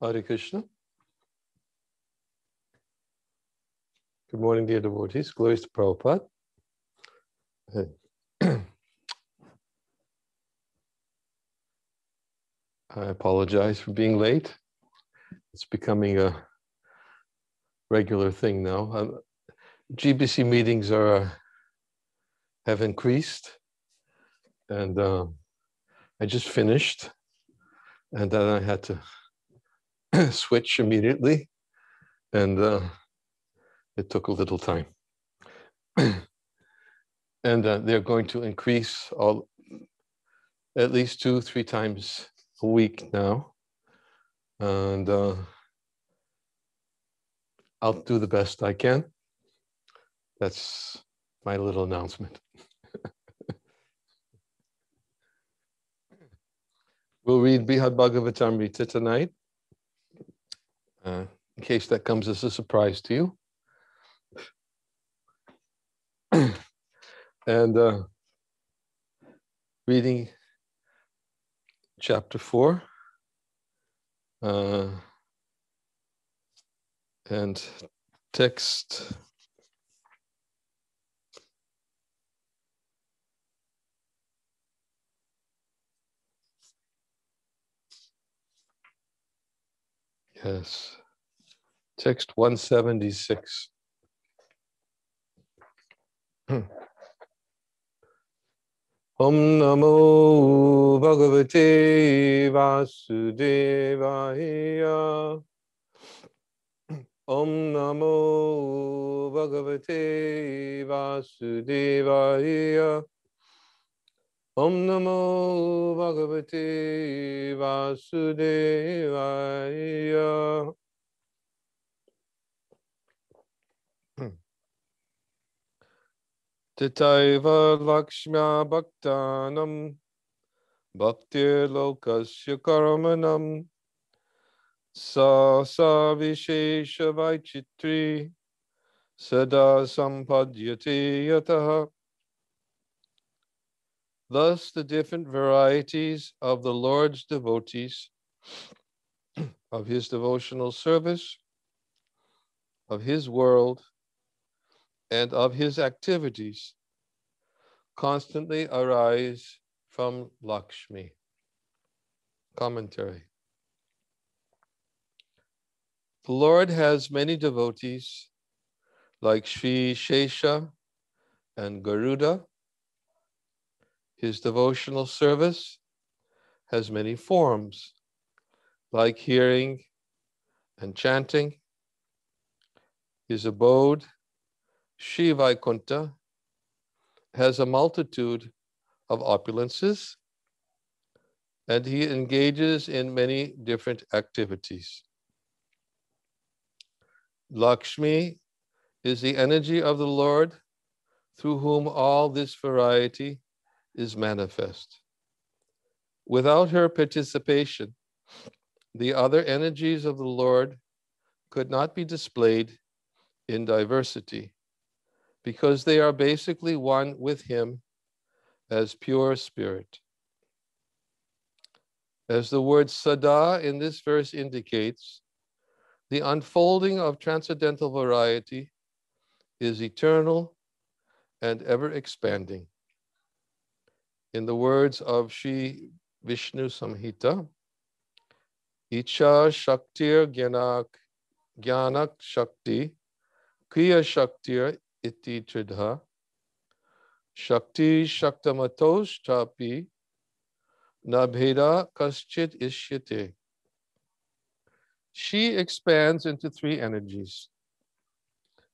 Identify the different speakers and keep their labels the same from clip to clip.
Speaker 1: Hare Krishna. Good morning, dear devotees. Glories to Prabhupada. I apologize for being late. It's becoming a regular thing now. GBC meetings have increased, and I just finished, and then I had to switch immediately, and it took a little time. And they're going to increase at least 2-3 times a week now, and I'll do the best I can. That's my little announcement. We'll read Brihad Bhagavatamrita tonight, in case that comes as a surprise to you. And reading chapter 4, and text text 176. Om Namo Bhagavate Vasudevaya. Om Namo Bhagavate Vasudevaya. Om Namo Bhagavate Vasudevaya. Tataiva Lakshmya Bhaktanam Bhaktir Lokasya Karmanam Sa Vishesha Vaichitri Sada Sampadyate Yataha. Thus the different varieties of the Lord's devotees, of his devotional service, of his world, and of his activities constantly arise from Lakshmi. Commentary. The Lord has many devotees like Sri Shesha and Garuda. His devotional service has many forms like hearing and chanting. His abode, Sri Vaikunta, has a multitude of opulences, and he engages in many different activities. Lakshmi is the energy of the Lord through whom all this variety is manifest. Without her participation, the other energies of the Lord could not be displayed in diversity, because they are basically one with him as pure spirit. As the word sada in this verse indicates, the unfolding of transcendental variety is eternal and ever expanding. In the words of Sri Vishnu Samhita, Icha Shaktir Gyanak Shakti Kriya Shaktir Iti Tridha Shakti Shaktamatos Tapi Nabheda Kaschit Ishyate. She expands into 3 energies: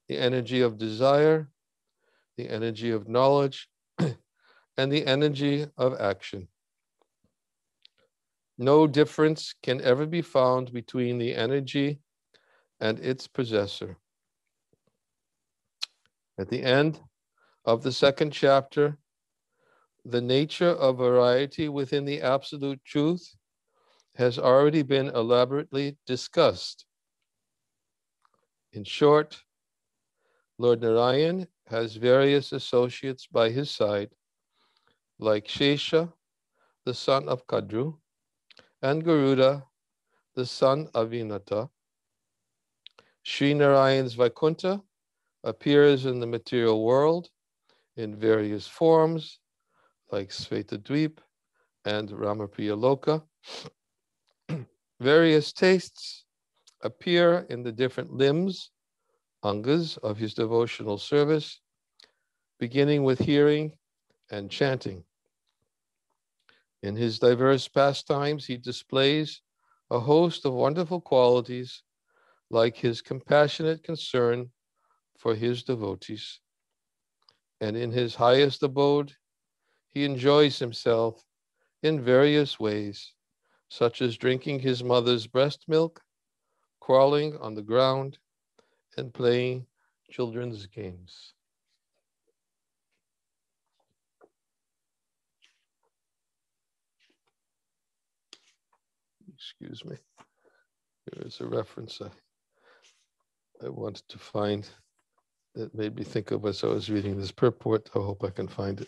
Speaker 1: the energy of desire, the energy of knowledge, and the energy of action. No difference can ever be found between the energy and its possessor. At the end of the 2nd chapter, the nature of variety within the Absolute Truth has already been elaborately discussed. In short, Lord Narayan has various associates by his side, like Shesha, the son of Kadru, and Garuda, the son of Vinata. Sri Narayan's Vaikuntha appears in the material world in various forms, like Svetadweep and Ramapriya Loka. Various tastes appear in the different limbs, angas, of his devotional service, beginning with hearing and chanting. In his diverse pastimes, he displays a host of wonderful qualities, like his compassionate concern for his devotees. And in his highest abode, he enjoys himself in various ways, such as drinking his mother's breast milk, crawling on the ground, and playing children's games. Excuse me. Here is a reference I wanted to find that made me think of as I was reading this purport. I hope I can find it.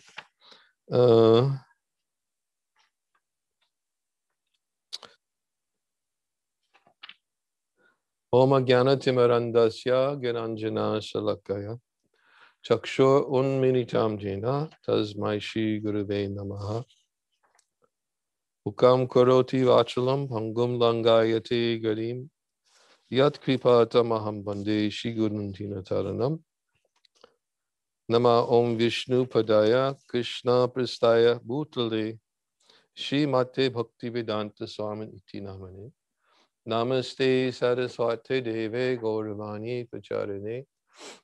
Speaker 1: Oma Gyana Timarandasya Gyananjana Shalakaya Chakshur Unminitam Jena Tasmai Shri Guruve Namaha Ukam Karoti Vachalam Hangum Langayate Garim Yat Kripata Maham Bande Shri Guruntina Taranam Nama Om Vishnu Padaya Krishna Prastaya Bhutale Shri Mate Bhakti Vedanta Swami Iti Namane Namaste Saraswate Deve Gauravani Pacharane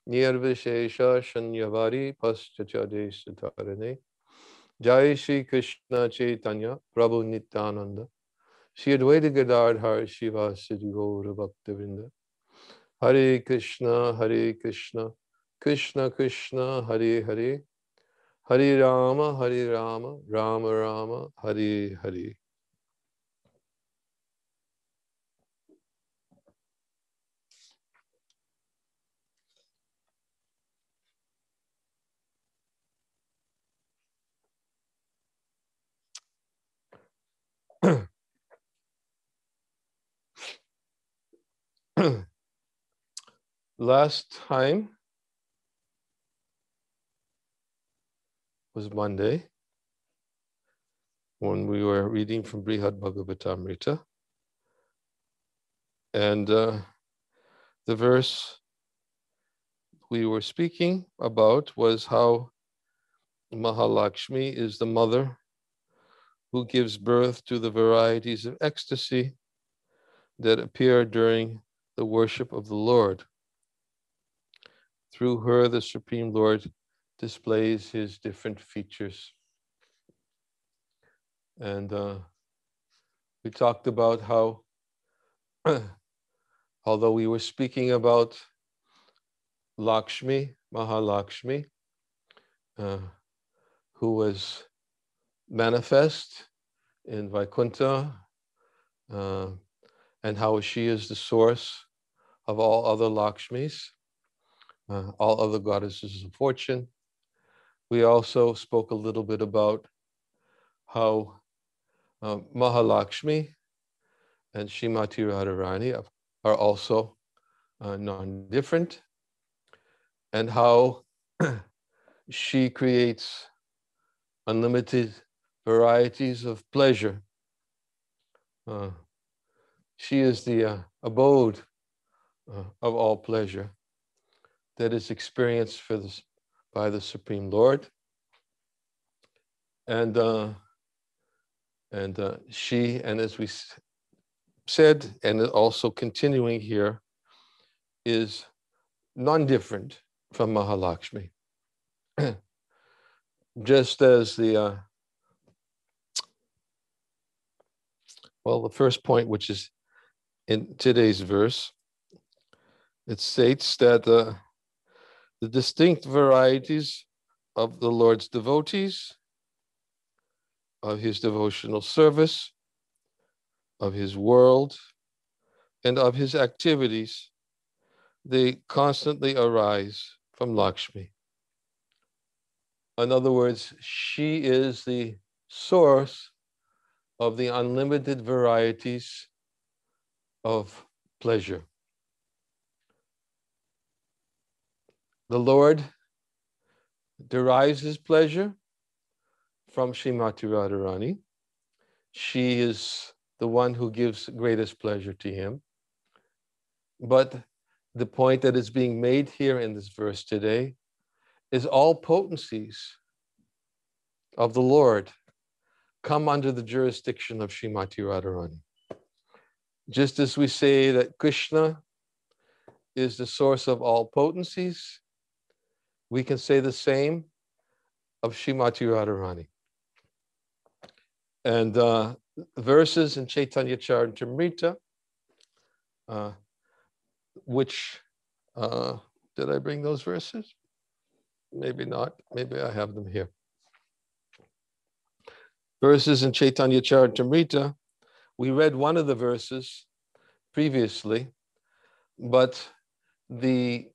Speaker 1: Nirvishesha Shanyavari Paschachade Satarane Jai Shri Krishna Chaitanya Prabhu Nityananda Shri Advaita Gadadhar Shiva Siddhi Gaura Bhaktavinda Hare Krishna Krishna Krishna Hare Hare Hare Rama Rama Rama Hare Hare. Last time was Monday when we were reading from Brihad Bhagavatamrita. And the verse we were speaking about was how Mahalakshmi is the mother who gives birth to the varieties of ecstasy that appear during the worship of the Lord. Through her, the Supreme Lord displays his different features. And we talked about how, although we were speaking about Lakshmi, Mahalakshmi, who was manifest in Vaikuntha, and how she is the source of all other Lakshmis, all other goddesses of fortune. We also spoke a little bit about how Mahalakshmi and Srimati Radharani are also non-different, and how she creates unlimited varieties of pleasure. She is the abode of all pleasure that is experienced by the Supreme Lord. And she, and as we said, and also continuing here, is non-different from Mahalakshmi. Just as the first point, which is in today's verse, it states that the distinct varieties of the Lord's devotees, of his devotional service, of his world, and of his activities, they constantly arise from Lakshmi. In other words, she is the source of the unlimited varieties of pleasure. The Lord derives his pleasure from Srimati Radharani. She is the one who gives greatest pleasure to him. But the point that is being made here in this verse today is all potencies of the Lord come under the jurisdiction of Srimati Radharani. Just as we say that Krishna is the source of all potencies, we can say the same of Srimati Radharani. And verses in Chaitanya Charitamrita, which, did I bring those verses? Maybe not. Maybe I have them here. Verses in Chaitanya Charitamrita, we read one of the verses previously, but the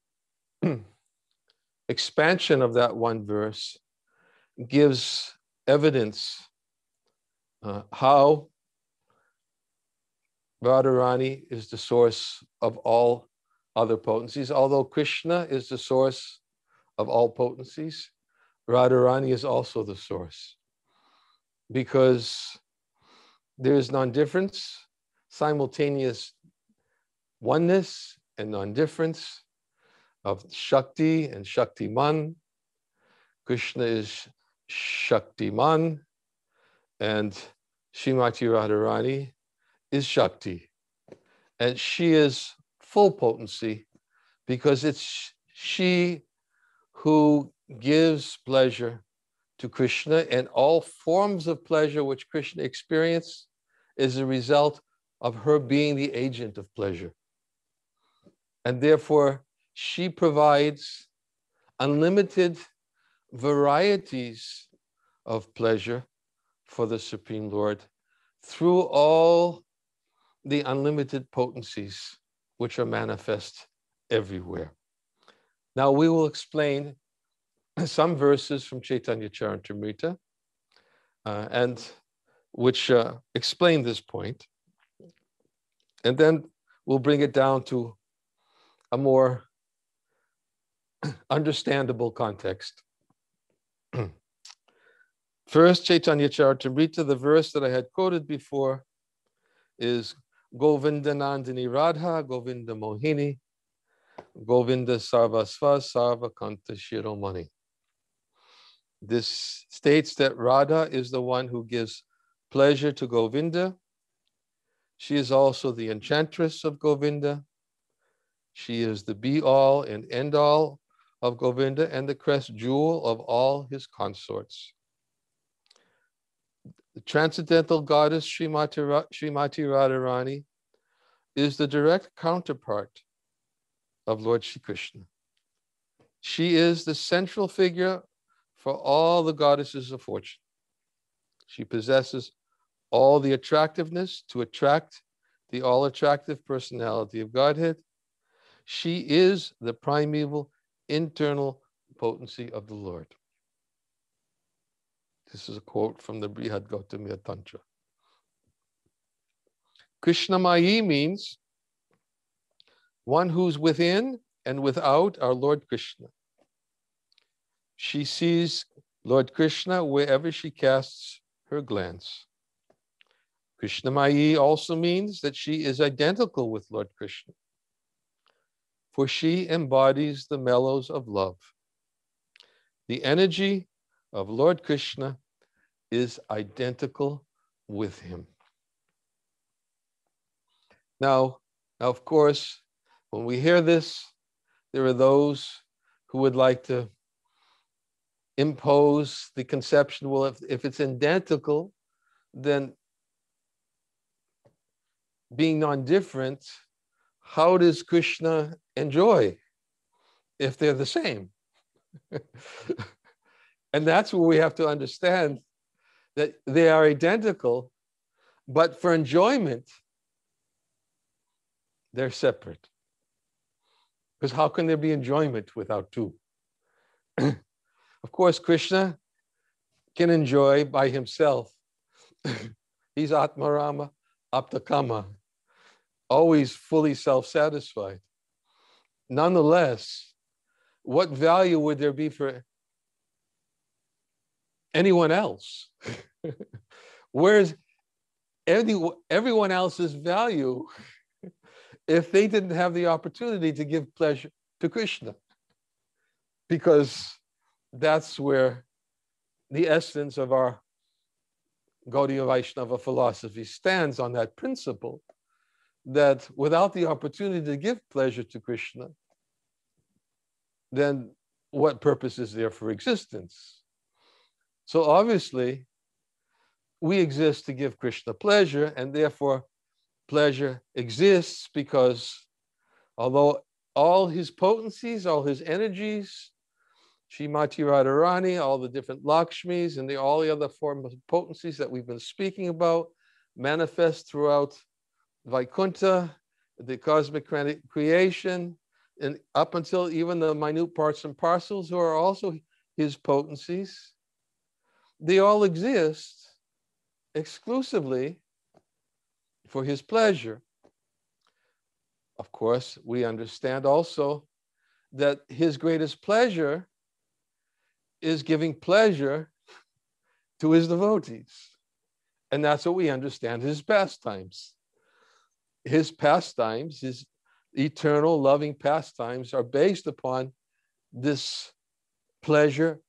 Speaker 1: expansion of that one verse gives evidence how Radharani is the source of all other potencies. Although Krishna is the source of all potencies, Radharani is also the source, because there is non-difference, simultaneous oneness and non-difference of Shakti and Shaktiman. Krishna is Shaktiman, and Srimati Radharani is Shakti. And she is full potency because it's she who gives pleasure to Krishna, and all forms of pleasure which Krishna experiences is a result of her being the agent of pleasure. And therefore, she provides unlimited varieties of pleasure for the Supreme Lord through all the unlimited potencies which are manifest everywhere. Now we will explain some verses from Chaitanya Charitamrita and which explain this point. And then we'll bring it down to a more understandable context. First, Chaitanya Charitamrita, the verse that I had quoted before is Govinda Nandini Radha, Govinda Mohini, Govinda Sarvasva, Sarva Kanta Shiromani. This states that Radha is the one who gives pleasure to Govinda. She is also the enchantress of Govinda. She is the be-all and end-all of Govinda and the crest jewel of all his consorts. The transcendental goddess Srimati Radharani is the direct counterpart of Lord Shri Krishna. She is the central figure for all the goddesses of fortune. She possesses all the attractiveness to attract the all-attractive personality of Godhead. She is the primeval internal potency of the Lord. This is a quote from the Brihad Gautamiya Tantra. Krishnamayi means one who's within and without our Lord Krishna. She sees Lord Krishna wherever she casts her glance. Krishnamayi also means that she is identical with Lord Krishna, for she embodies the mellows of love. The energy of Lord Krishna is identical with him. Now, of course, when we hear this, there are those who would like to impose the conception, well, if it's identical, then being non-different, how does Krishna enjoy if they're the same? And that's where we have to understand that they are identical, but for enjoyment, they're separate. Because how can there be enjoyment without two? Of course, Krishna can enjoy by himself. He's Atmarama, Aptakama. always fully self-satisfied. Nonetheless, what value would there be for anyone else? Where's everyone else's value if they didn't have the opportunity to give pleasure to Krishna? Because that's where the essence of our Gaudiya Vaishnava philosophy stands, on that principle that without the opportunity to give pleasure to Krishna, then what purpose is there for existence? So obviously, we exist to give Krishna pleasure, and therefore pleasure exists because although all his potencies, all his energies, Srimati Radharani, all the different Lakshmis, and all the other forms of potencies that we've been speaking about, manifest throughout Vaikuntha, the cosmic creation, and up until even the minute parts and parcels who are also his potencies, they all exist exclusively for his pleasure. Of course, we understand also that his greatest pleasure is giving pleasure to his devotees. And that's what we understand his pastimes. His pastimes, his eternal loving pastimes, are based upon this pleasure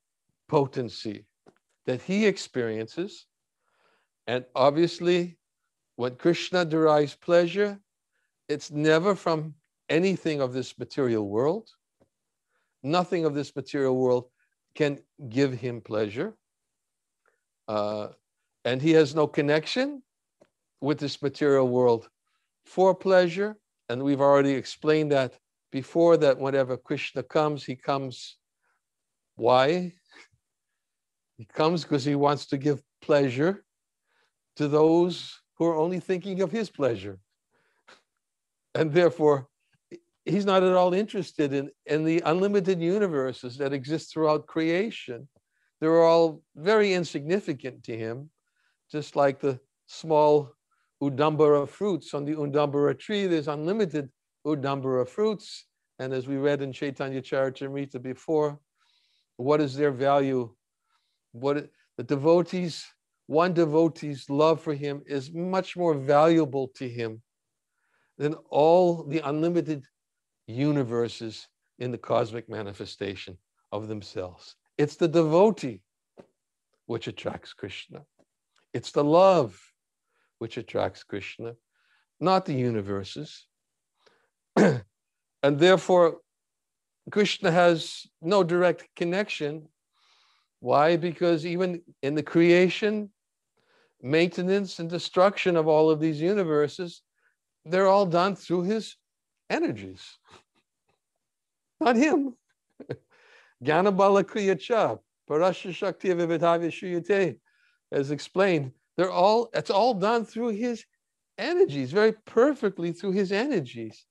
Speaker 1: potency that he experiences. And obviously, when Krishna derives pleasure, it's never from anything of this material world. Nothing of this material world can give him pleasure. And he has no connection with this material world for pleasure. And we've already explained that before, that whenever Krishna comes, he comes. Why? He comes because he wants to give pleasure to those who are only thinking of his pleasure. And therefore, he's not at all interested in the unlimited universes that exist throughout creation. They're all very insignificant to him, just like the small Udambara fruits on the Udambara tree. There's unlimited Udambara fruits. And as we read in Chaitanya Charitamrita before, what is their value? The devotees, one devotee's love for him is much more valuable to him than all the unlimited universes in the cosmic manifestation of themselves. It's the devotee which attracts Krishna. It's the love which attracts Krishna, not the universes. And therefore, Krishna has no direct connection. Why? Because even in the creation, maintenance, and destruction of all of these universes, they're all done through his energies, not him. Jnanabala kriya cha, parasya shakti vividhavya shuyate, as explained, it's all done through his energies, very perfectly through his energies.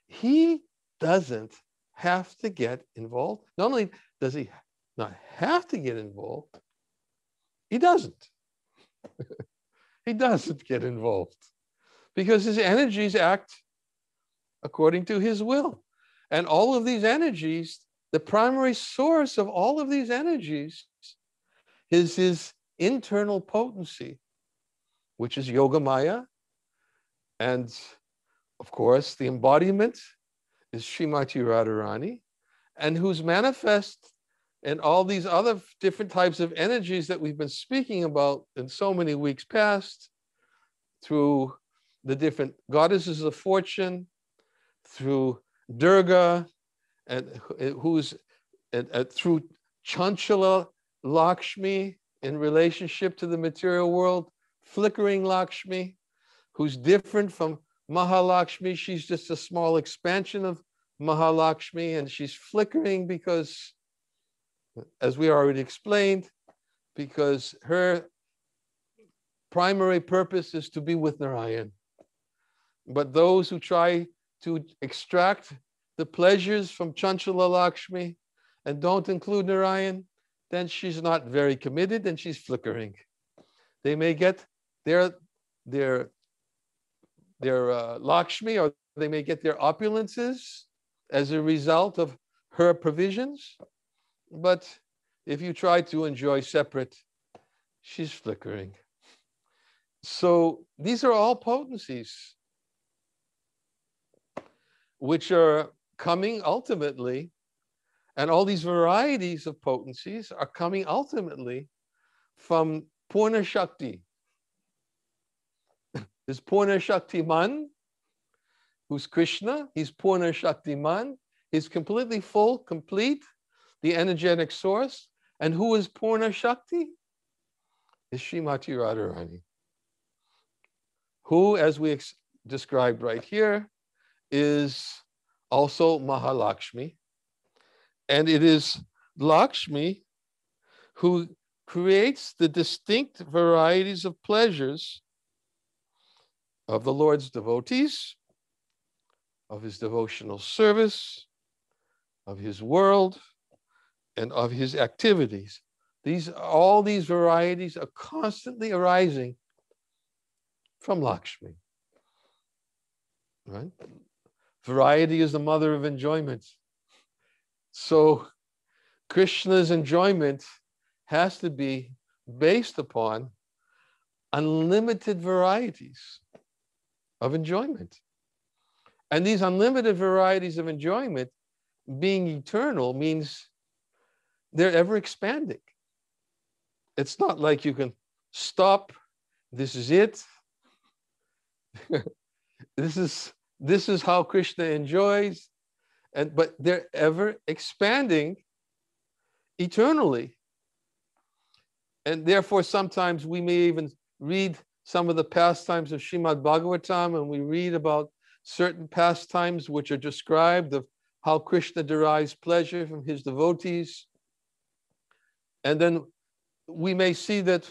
Speaker 1: He doesn't have to get involved. Not only does he not have to get involved, he doesn't. He doesn't get involved because his energies act according to his will. And all of these energies, the primary source of all of these energies is his internal potency, which is Yogamaya. And of course, the embodiment is Srimati Radharani, and who's manifest in all these other different types of energies that we've been speaking about in so many weeks past, through the different goddesses of fortune, through Durga, and who's through Chanchala Lakshmi in relationship to the material world, flickering Lakshmi, who's different from Mahalakshmi. She's just a small expansion of Mahalakshmi, and she's flickering because, as we already explained, because her primary purpose is to be with Narayan. But those who try to extract the pleasures from Chanchala Lakshmi and don't include Narayan, then she's not very committed and she's flickering. They may get their Lakshmi, or they may get their opulences as a result of her provisions. But if you try to enjoy separate, she's flickering. So these are all potencies which are coming ultimately, and all these varieties of potencies are coming ultimately from Purna Shakti. There's Purna Shakti Man, who's Krishna. He's Purna Shakti Man. He's completely full, complete, the energetic source. And who is Purna Shakti? Is Srimati Radharani, who, as we described right here, is also Mahalakshmi. And it is Lakshmi who creates the distinct varieties of pleasures of the Lord's devotees, of his devotional service, of his world, and of his activities. All these varieties are constantly arising from Lakshmi. Right? Variety is the mother of enjoyment. So Krishna's enjoyment has to be based upon unlimited varieties of enjoyment. And these unlimited varieties of enjoyment, being eternal, means they're ever expanding. It's not like you can stop, this is it. This is how Krishna enjoys, but they're ever expanding eternally. And therefore, sometimes we may even read some of the pastimes of Srimad Bhagavatam, and we read about certain pastimes which are described of how Krishna derives pleasure from his devotees. And then we may see that,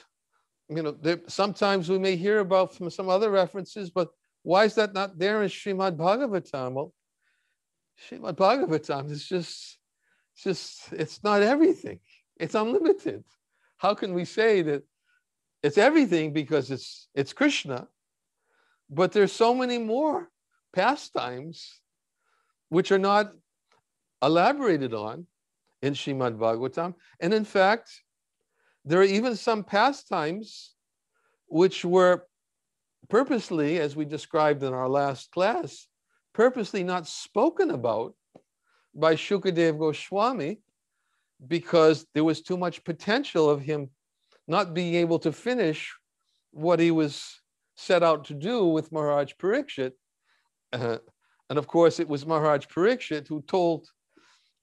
Speaker 1: sometimes we may hear about from some other references, but why is that not there in Srimad Bhagavatam? Well, Srimad Bhagavatam is it's not everything. It's unlimited. How can we say that it's everything because it's Krishna? But there's so many more pastimes which are not elaborated on in Srimad Bhagavatam. And in fact, there are even some pastimes which were purposely, as we described in our last class, purposely not spoken about by Shukadev Goswami because there was too much potential of him not being able to finish what he was set out to do with Maharaj Parikshit. And of course, it was Maharaj Parikshit who told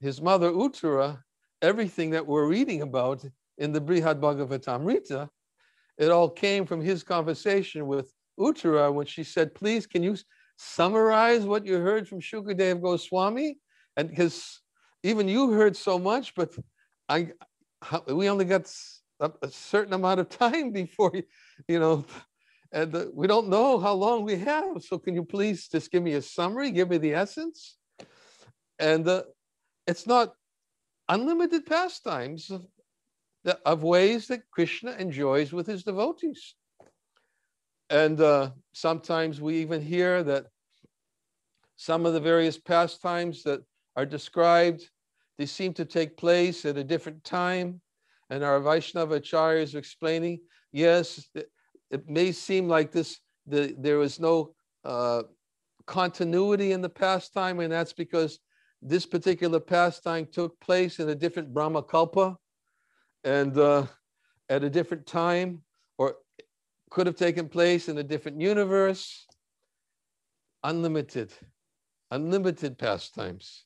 Speaker 1: his mother Uttara everything that we're reading about in the Brihad Bhagavatamrita. It all came from his conversation with Uttara when she said, please, can you summarize what you heard from Shukadev Goswami? And because even you heard so much, but we only got a certain amount of time before, and we don't know how long we have. So can you please just give me a summary, give me the essence? And it's not unlimited pastimes of ways that Krishna enjoys with his devotees. And sometimes we even hear that some of the various pastimes that are described, they seem to take place at a different time. And our Vaishnava acharyas are explaining, yes, it may seem like there was no continuity in the pastime, and that's because this particular pastime took place in a different Brahma Kalpa and at a different time, or could have taken place in a different universe. Unlimited pastimes.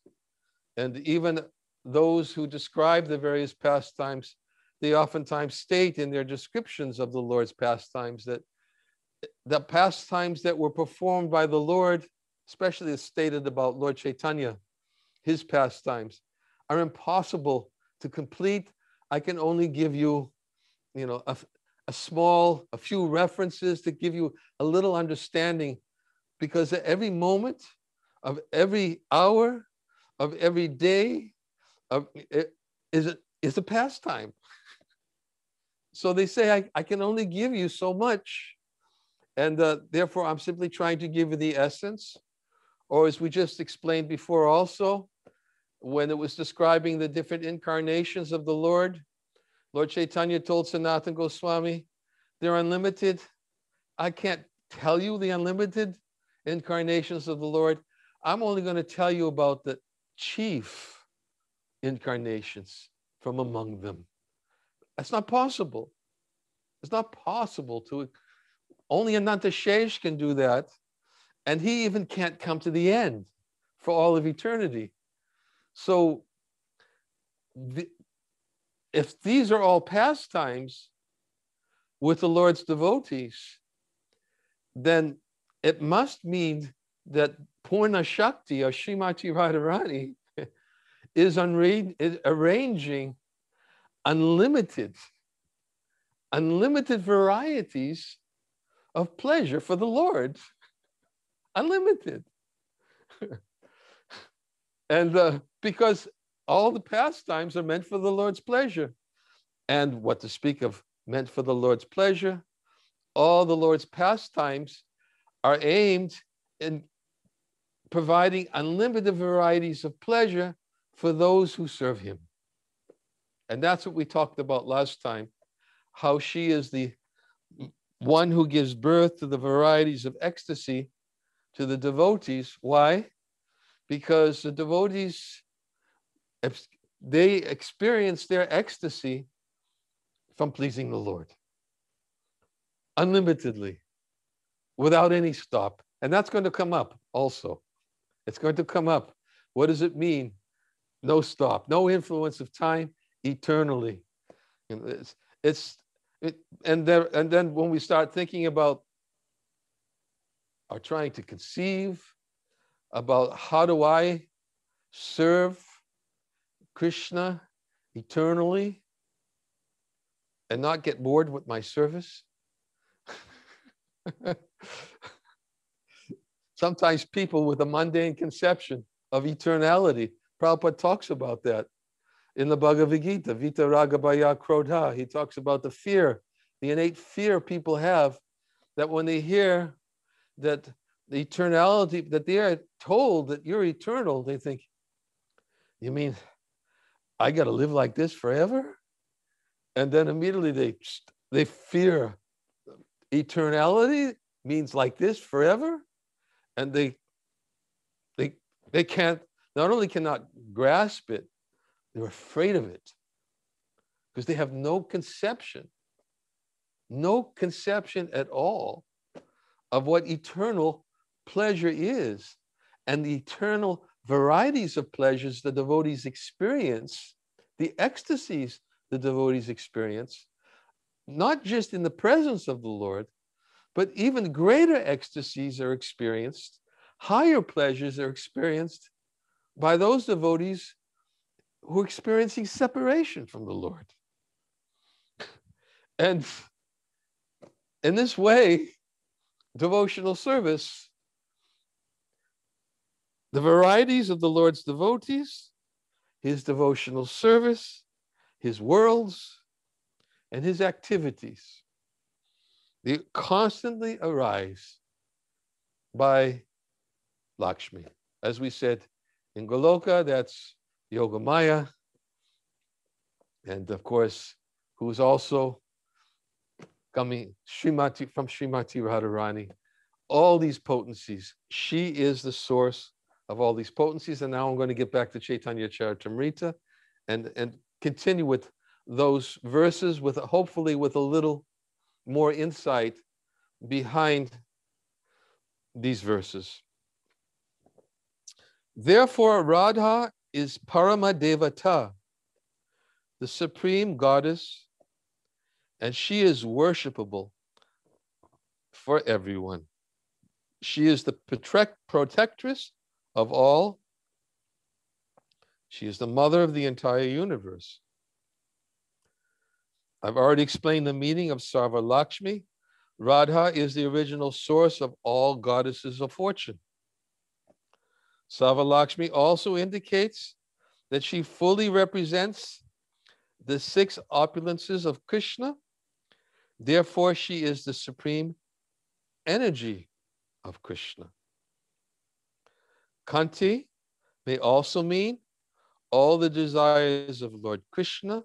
Speaker 1: And even those who describe the various pastimes, they oftentimes state in their descriptions of the Lord's pastimes that the pastimes that were performed by the Lord, especially as stated about Lord Chaitanya, his pastimes, are impossible to complete. I can only give you, a few references to give you a little understanding, because at every moment of every hour of every day is a pastime. So they say, I can only give you so much. And therefore, I'm simply trying to give you the essence. Or as we just explained before also, when it was describing the different incarnations of the Lord Chaitanya told Sanatana Goswami, they're unlimited. I can't tell you the unlimited incarnations of the Lord. I'm only going to tell you about the chief incarnations from among them. That's not possible. It's not possible to, only Ananta Shesh can do that. And he even can't come to the end for all of eternity. So if these are all pastimes with the Lord's devotees, then it must mean that Purna Shakti or Srimati Radharani is arranging unlimited varieties of pleasure for the Lord. Unlimited. And because all the pastimes are meant for the Lord's pleasure. And what to speak of meant for the Lord's pleasure, all the Lord's pastimes are aimed in providing unlimited varieties of pleasure for those who serve him. And that's what we talked about last time, how she is the one who gives birth to the varieties of ecstasy to the devotees. Why? Because the devotees, they experience their ecstasy from pleasing the Lord unlimitedly, without any stop. And that's going to come up also. It's going to come up. What does it mean? No stop, no influence of time, eternally. And then when we start thinking about or trying to conceive about how do I serve Krishna eternally and not get bored with my service? Sometimes people with a mundane conception of eternality, Prabhupada talks about that in the Bhagavad Gita, Vita Ragabhaya Krodha. He talks about the fear, the innate fear people have that when they hear that the eternality, that they are told that you're eternal, they think, you mean I got to live like this forever? And then immediately they fear eternality means like this forever. And they can't, not only cannot grasp it, they're afraid of it because they have no conception at all of what eternal pleasure is and the eternal varieties of pleasures the devotees experience, the ecstasies the devotees experience, not just in the presence of the Lord, but even greater ecstasies are experienced, higher pleasures are experienced by those devotees who are experiencing separation from the Lord. And in this way, devotional service, the varieties of the Lord's devotees, his devotional service, his worlds, and his activities, they constantly arise by Lakshmi. As we said, in Goloka, that's Yogamaya, and of course, who's also coming from Srimati Radharani. All these potencies, she is the source of all these potencies. And now I'm going to get back to Chaitanya Charitamrita and continue with those verses, with hopefully with a little more insight behind these verses. Therefore, Radha is Parama Devata, the supreme goddess, and she is worshipable for everyone. She is the protectress of all. She is the mother of the entire universe. I've already explained the meaning of Sarva Lakshmi. Radha is the original source of all goddesses of fortune. Sarva Lakshmi also indicates that she fully represents the 6 opulences of Krishna. Therefore, she is the supreme energy of Krishna. Kanti may also mean all the desires of Lord Krishna.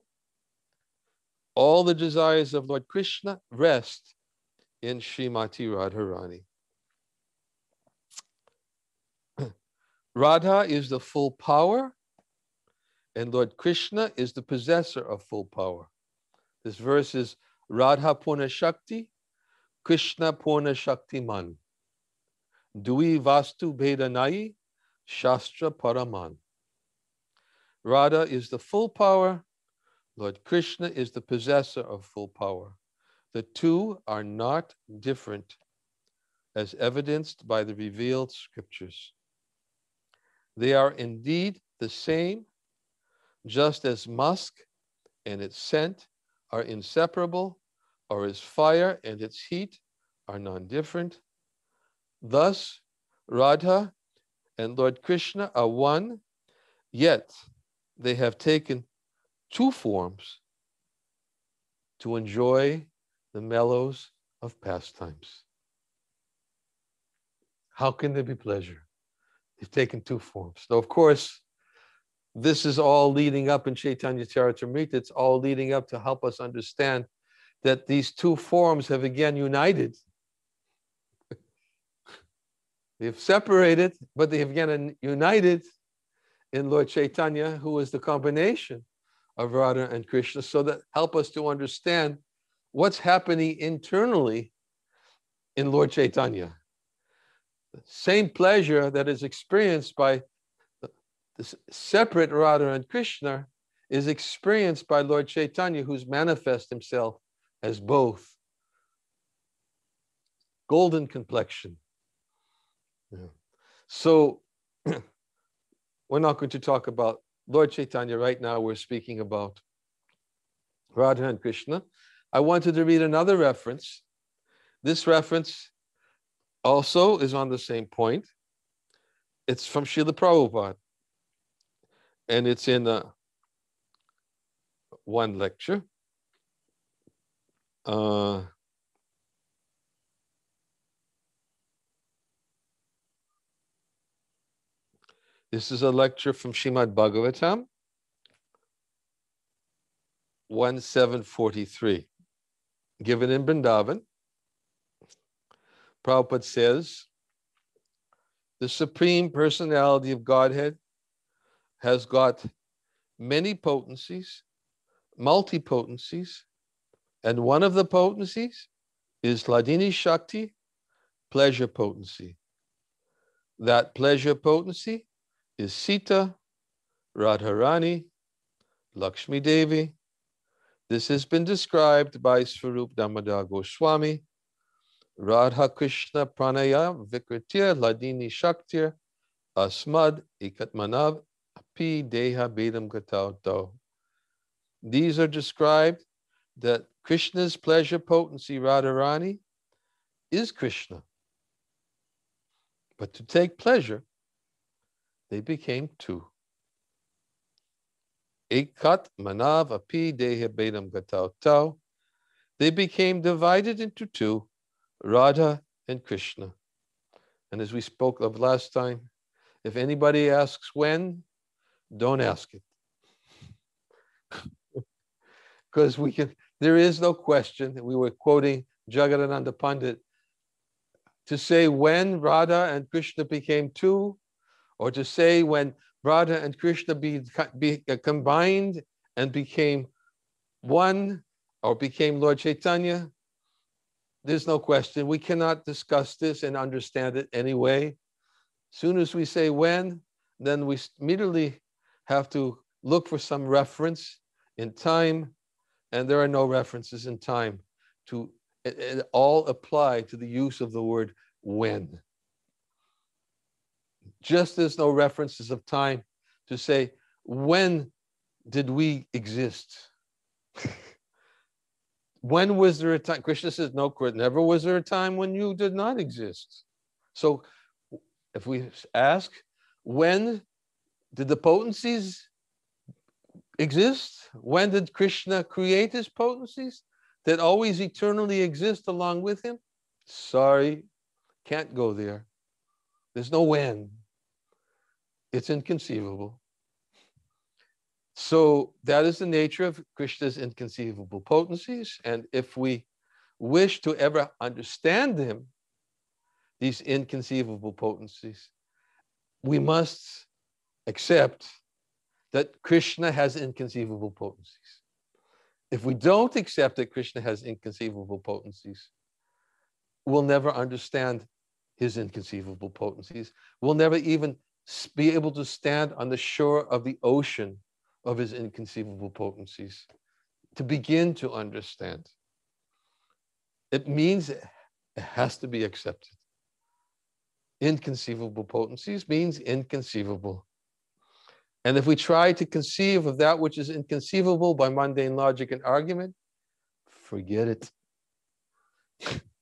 Speaker 1: All the desires of Lord Krishna rest in Srimati Radharani. Radha is the full power, and Lord Krishna is the possessor of full power. This verse is Radha Purna Shakti, Krishna Purna Shakti Man. Dui Vastu Bhedanai, Shastra Paraman. Radha is the full power, Lord Krishna is the possessor of full power. The two are not different, as evidenced by the revealed scriptures. They are indeed the same, just as musk and its scent are inseparable, or as fire and its heat are non-different. Thus, Radha and Lord Krishna are one, yet they have taken two forms to enjoy the mellows of pastimes. How can there be pleasure? They've taken two forms. So, of course, this is all leading up in Chaitanya Charitamrita. It's all leading up to help us understand that these two forms have again united. They've separated, but they have again united in Lord Chaitanya, who is the combination of Radha and Krishna, so that help us to understand what's happening internally in Lord Chaitanya. The same pleasure that is experienced by the separate Radha and Krishna is experienced by Lord Chaitanya, who's manifest himself as both. Golden complexion. Yeah. So we're not going to talk about Lord Chaitanya right now. We're speaking about Radha and Krishna. I wanted to read another reference. This reference also is on the same point. It's from Srila Prabhupada. And it's in one lecture. This is a lecture from Srimad Bhagavatam, 1743, given in Vrindavan. Prabhupada says, the Supreme Personality of Godhead has got many potencies, multipotencies, and one of the potencies is Hladini Shakti, pleasure potency. That pleasure potency is Sita, Radharani, Lakshmi Devi. This has been described by Swarup Damodar Goswami. Radha Krishna Pranaya Vikritir Hladini Shaktir Asmad Ikatmanav Api Deha Bedam Gatauto. These are described that Krishna's pleasure potency, Radharani, is Krishna. But to take pleasure, they became two. Ekat Manav Api Deha Bedam Gatauto. They became divided into two, Radha and Krishna. And as we spoke of last time, if anybody asks when, don't ask it. Because there is no question, we were quoting Jagadananda Pandit, to say when Radha and Krishna became two, or to say when Radha and Krishna be combined and became one, or became Lord Chaitanya, there's no question. We cannot discuss this and understand it anyway. As soon as we say when, then we immediately have to look for some reference in time, and there are no references in time to it all apply to the use of the word when. Just as no references of time to say, when did we exist? When was there a time? Krishna says, no, never was there a time when you did not exist. So if we ask, when did the potencies exist? When did Krishna create his potencies that always eternally exist along with him? Sorry, Can't go there. There's no when. It's inconceivable. So that is the nature of Krishna's inconceivable potencies. And if we wish to ever understand him, these inconceivable potencies, we must accept that Krishna has inconceivable potencies. If we don't accept that Krishna has inconceivable potencies, we'll never understand his inconceivable potencies. We'll never even be able to stand on the shore of the ocean of his inconceivable potencies to begin to understand. It means it has to be accepted. Inconceivable potencies means inconceivable. And if we try to conceive of that which is inconceivable by mundane logic and argument, forget it.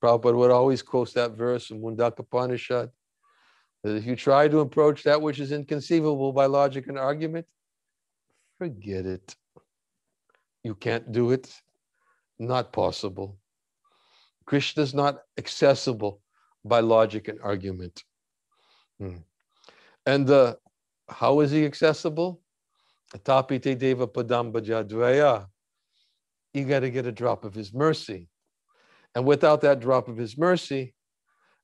Speaker 1: Prabhupada would always quote that verse from Mundaka Upanishad, that if you try to approach that which is inconceivable by logic and argument, forget it. You can't do it. Not possible. Krishna is not accessible by logic and argument. And how is he accessible? Tapite deva padam bhajadvaya. You got to get a drop of his mercy. And without that drop of his mercy,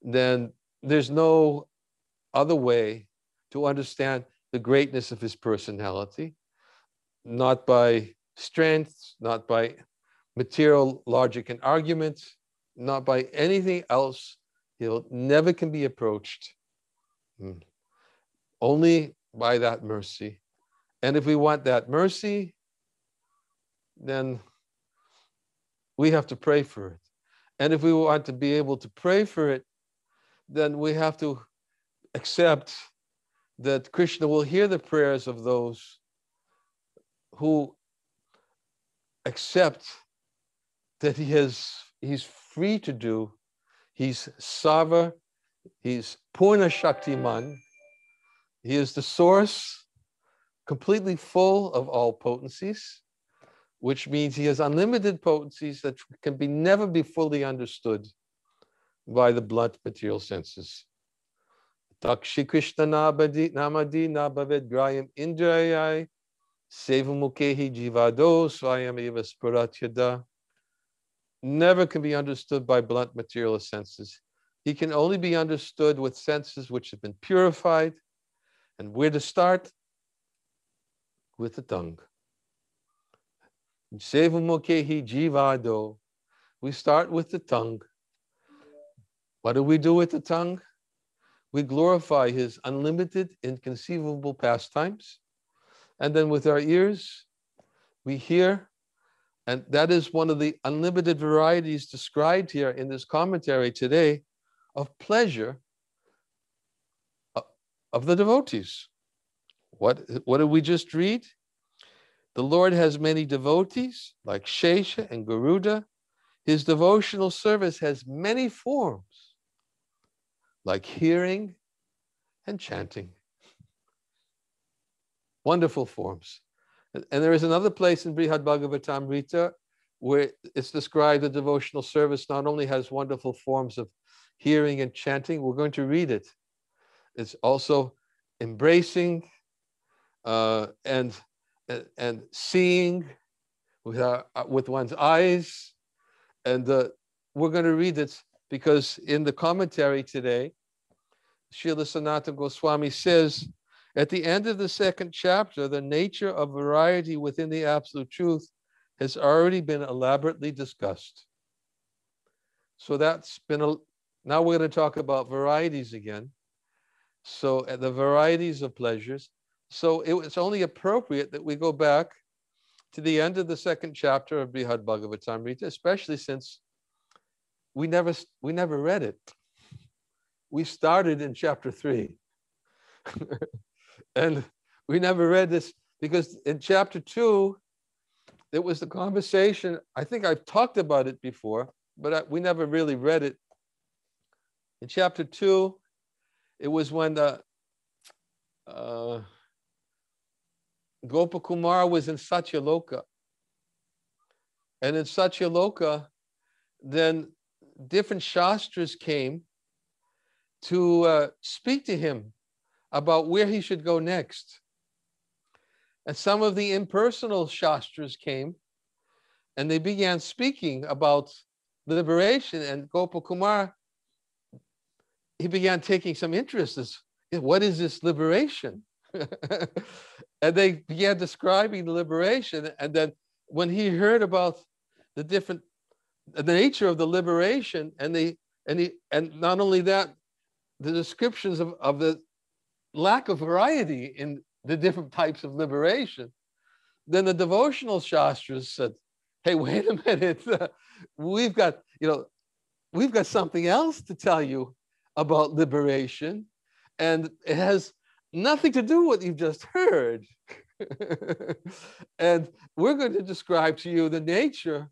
Speaker 1: then there's no other way to understand the greatness of his personality, not by strength, not by material logic and arguments, not by anything else. He'll never can be approached. Only by that mercy. And if we want that mercy, then we have to pray for it. And if we want to be able to pray for it, then we have to accept that Krishna will hear the prayers of those who accept that he's free to do. He's Sava, he's Purna Shaktiman. He is the source, completely full of all potencies, which means he has unlimited potencies that can never be fully understood by the blunt material senses. Takshi Krishna namadi nabhavid grayam indrayai sevamukehi jivado swayam eva spuratyada. Never can be understood by blunt material senses. He can only be understood with senses which have been purified. And where to start? With the tongue. Sevamukehi jivado. We start with the tongue. What do we do with the tongue? We glorify his unlimited, inconceivable pastimes. And then with our ears, we hear. And that is one of the unlimited varieties described here in this commentary today of pleasure of the devotees. What did we just read? The Lord has many devotees, like Shesha and Garuda. His devotional service has many forms, like hearing and chanting. Wonderful forms. And there is another place in Brihad Bhagavatamrita where it's described the devotional service not only has wonderful forms of hearing and chanting, we're going to read it. It's also embracing and seeing with one's eyes. And we're going to read it because in the commentary today, Srila Sanatana Goswami says, at the end of the second chapter, the nature of variety within the Absolute Truth has already been elaborately discussed. So that's been, now we're going to talk about varieties again. So the varieties of pleasures. So it's only appropriate that we go back to the end of the second chapter of Brihad Bhagavatamrita, especially since we never read it. We started in chapter 3. And we never read this because in chapter 2, it was the conversation. I think I've talked about it before, but we never really read it. In chapter 2, it was when Gopakumar was in Satyaloka. And in Satyaloka, then different shastras came to speak to him about where he should go next. And some of the impersonal Shastras came and they began speaking about liberation. And Gopakumar, he began taking some interest as what is this liberation? And they began describing the liberation. And then when he heard about the nature of the liberation, and not only that, the descriptions of the lack of variety in the different types of liberation, then the devotional Shastras said, hey, wait a minute, we've got something else to tell you about liberation, and it has nothing to do with what you've just heard. And we're going to describe to you the nature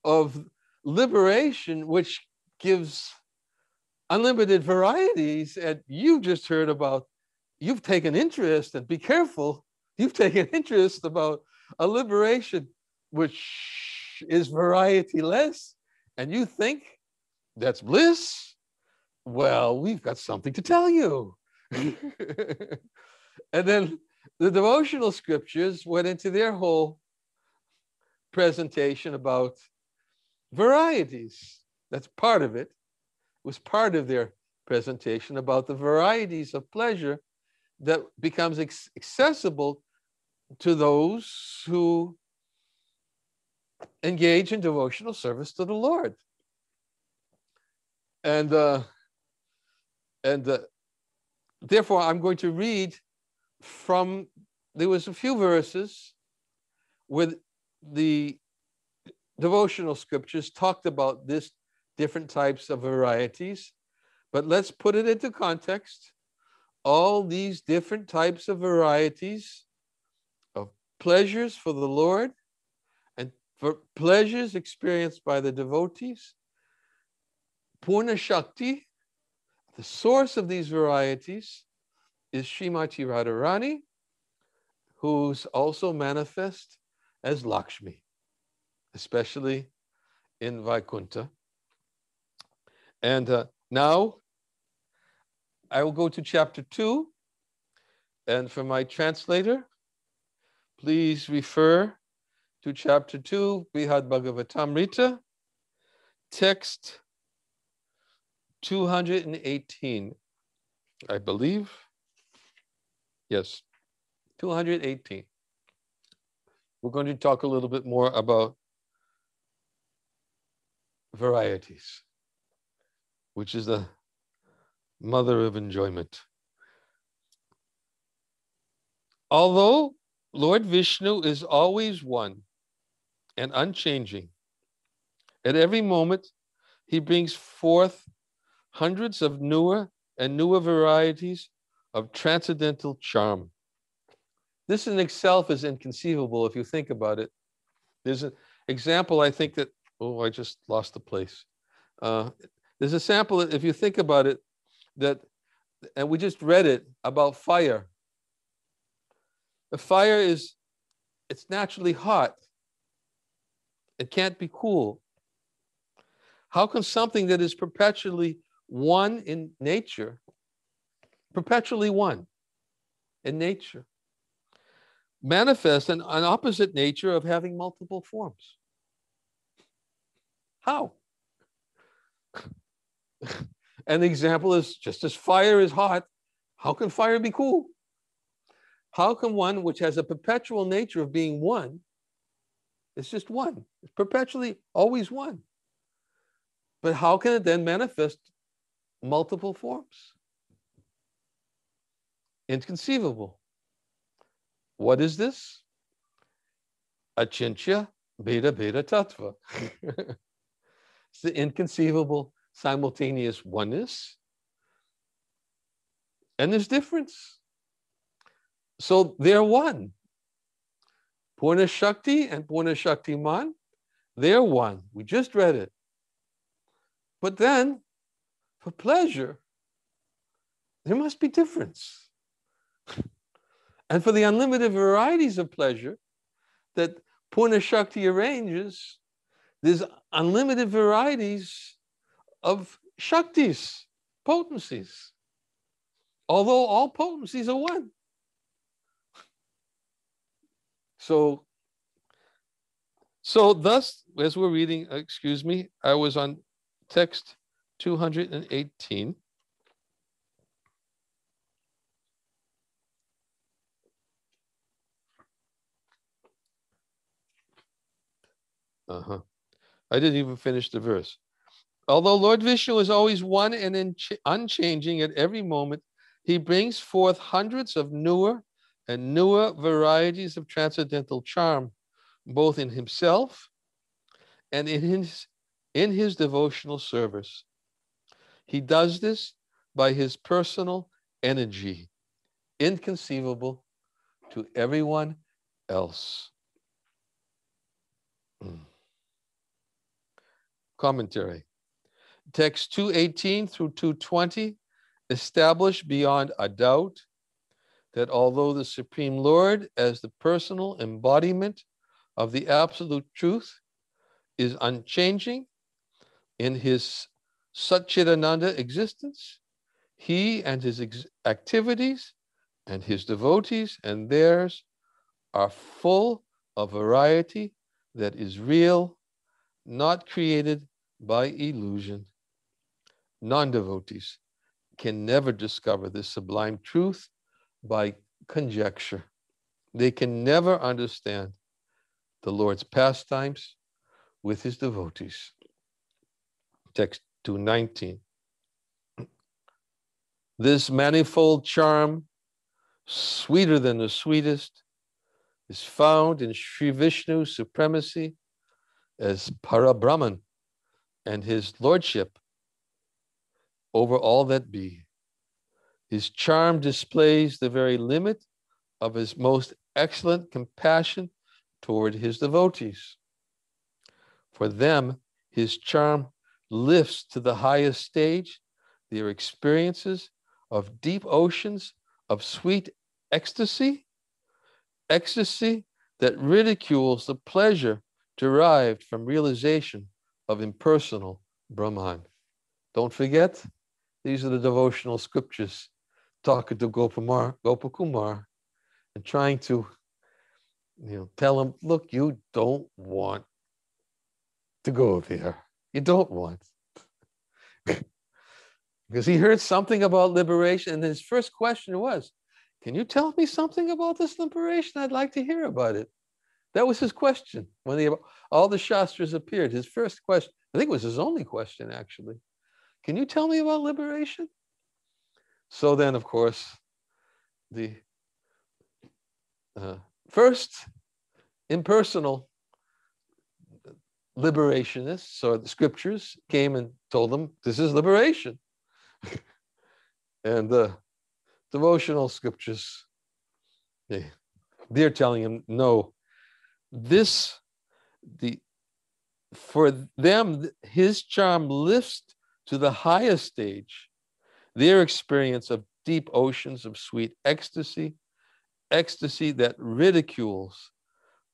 Speaker 1: of liberation, which gives unlimited varieties. And you've just heard about, you've taken interest, and be careful, you've taken interest about a liberation which is variety-less, and you think that's bliss. Well, we've got something to tell you. And then the devotional scriptures went into their whole presentation about varieties. That's part of it. It was part of their presentation about the varieties of pleasure that becomes accessible to those who engage in devotional service to the Lord. And therefore, I'm going to read from, there was a few verses where the devotional scriptures talked about this different types of varieties, but let's put it into context. All these different types of varieties of pleasures for the Lord and for pleasures experienced by the devotees, Purna Shakti, the source of these varieties, is Srimati Radharani, who's also manifest as Lakshmi, especially in Vaikuntha. And now I will go to chapter 2. And for my translator, please refer to chapter 2, Brihad Bhagavatamrita, text 218, I believe. Yes, 218. We're going to talk a little bit more about varieties, which is the mother of enjoyment. Although Lord Vishnu is always one and unchanging, at every moment he brings forth hundreds of newer and newer varieties of transcendental charm. This in itself is inconceivable if you think about it. There's an example, I think that, oh, I just lost the place. There's a sample, if you think about it, that, and we just read it, about fire. The fire it's naturally hot. It can't be cool. How can something that is perpetually one in nature, perpetually one in nature, manifest an opposite nature of having multiple forms? How? And the example is, just as fire is hot, how can fire be cool? How can one which has a perpetual nature of being one, it's just one, it's perpetually always one, but how can it then manifest multiple forms? Inconceivable. What is this? Achintya Bheda Bheda Tattva. It's the inconceivable simultaneous oneness. And there's difference. So they're one. Purna Shakti and Purna Shaktiman, they're one. We just read it. But then, for pleasure, there must be difference. And for the unlimited varieties of pleasure that Purna Shakti arranges, there's unlimited varieties of Shaktis, potencies, although all potencies are one. So thus, as we're reading, excuse me, I was on text 218. I didn't even finish the verse. Although Lord Vishnu is always one and unchanging at every moment, he brings forth hundreds of newer and newer varieties of transcendental charm, both in himself and in his devotional service. He does this by his personal energy, inconceivable to everyone else. Commentary. Text 218 through 220 establish beyond a doubt that although the Supreme Lord, as the personal embodiment of the absolute truth, is unchanging in his Satchidananda existence, he and his activities and his devotees and theirs are full of variety that is real, not created by illusion. Non-devotees can never discover this sublime truth by conjecture. They can never understand the Lord's pastimes with his devotees. Text 219. This manifold charm, sweeter than the sweetest, is found in Sri Vishnu's supremacy as Parabrahman and his lordship over all that be. His charm displays the very limit of his most excellent compassion toward his devotees. For them, his charm lifts to the highest stage their experiences of deep oceans of sweet ecstasy, ecstasy that ridicules the pleasure derived from realization of impersonal Brahman. Don't forget, these are the devotional scriptures talking to Gopakumar, and trying to tell him, look, you don't want to go there. You don't want. Because he heard something about liberation, and his first question was, can you tell me something about this liberation? I'd like to hear about it. That was his question. When all the Shastras appeared, his first question, I think it was his only question, actually. Can you tell me about liberation? So then, of course, the first impersonal liberationists, or the scriptures, came and told them, this is liberation. And the devotional scriptures, they're telling him, no, for them, his charm lifts to the highest stage their experience of deep oceans of sweet ecstasy, ecstasy that ridicules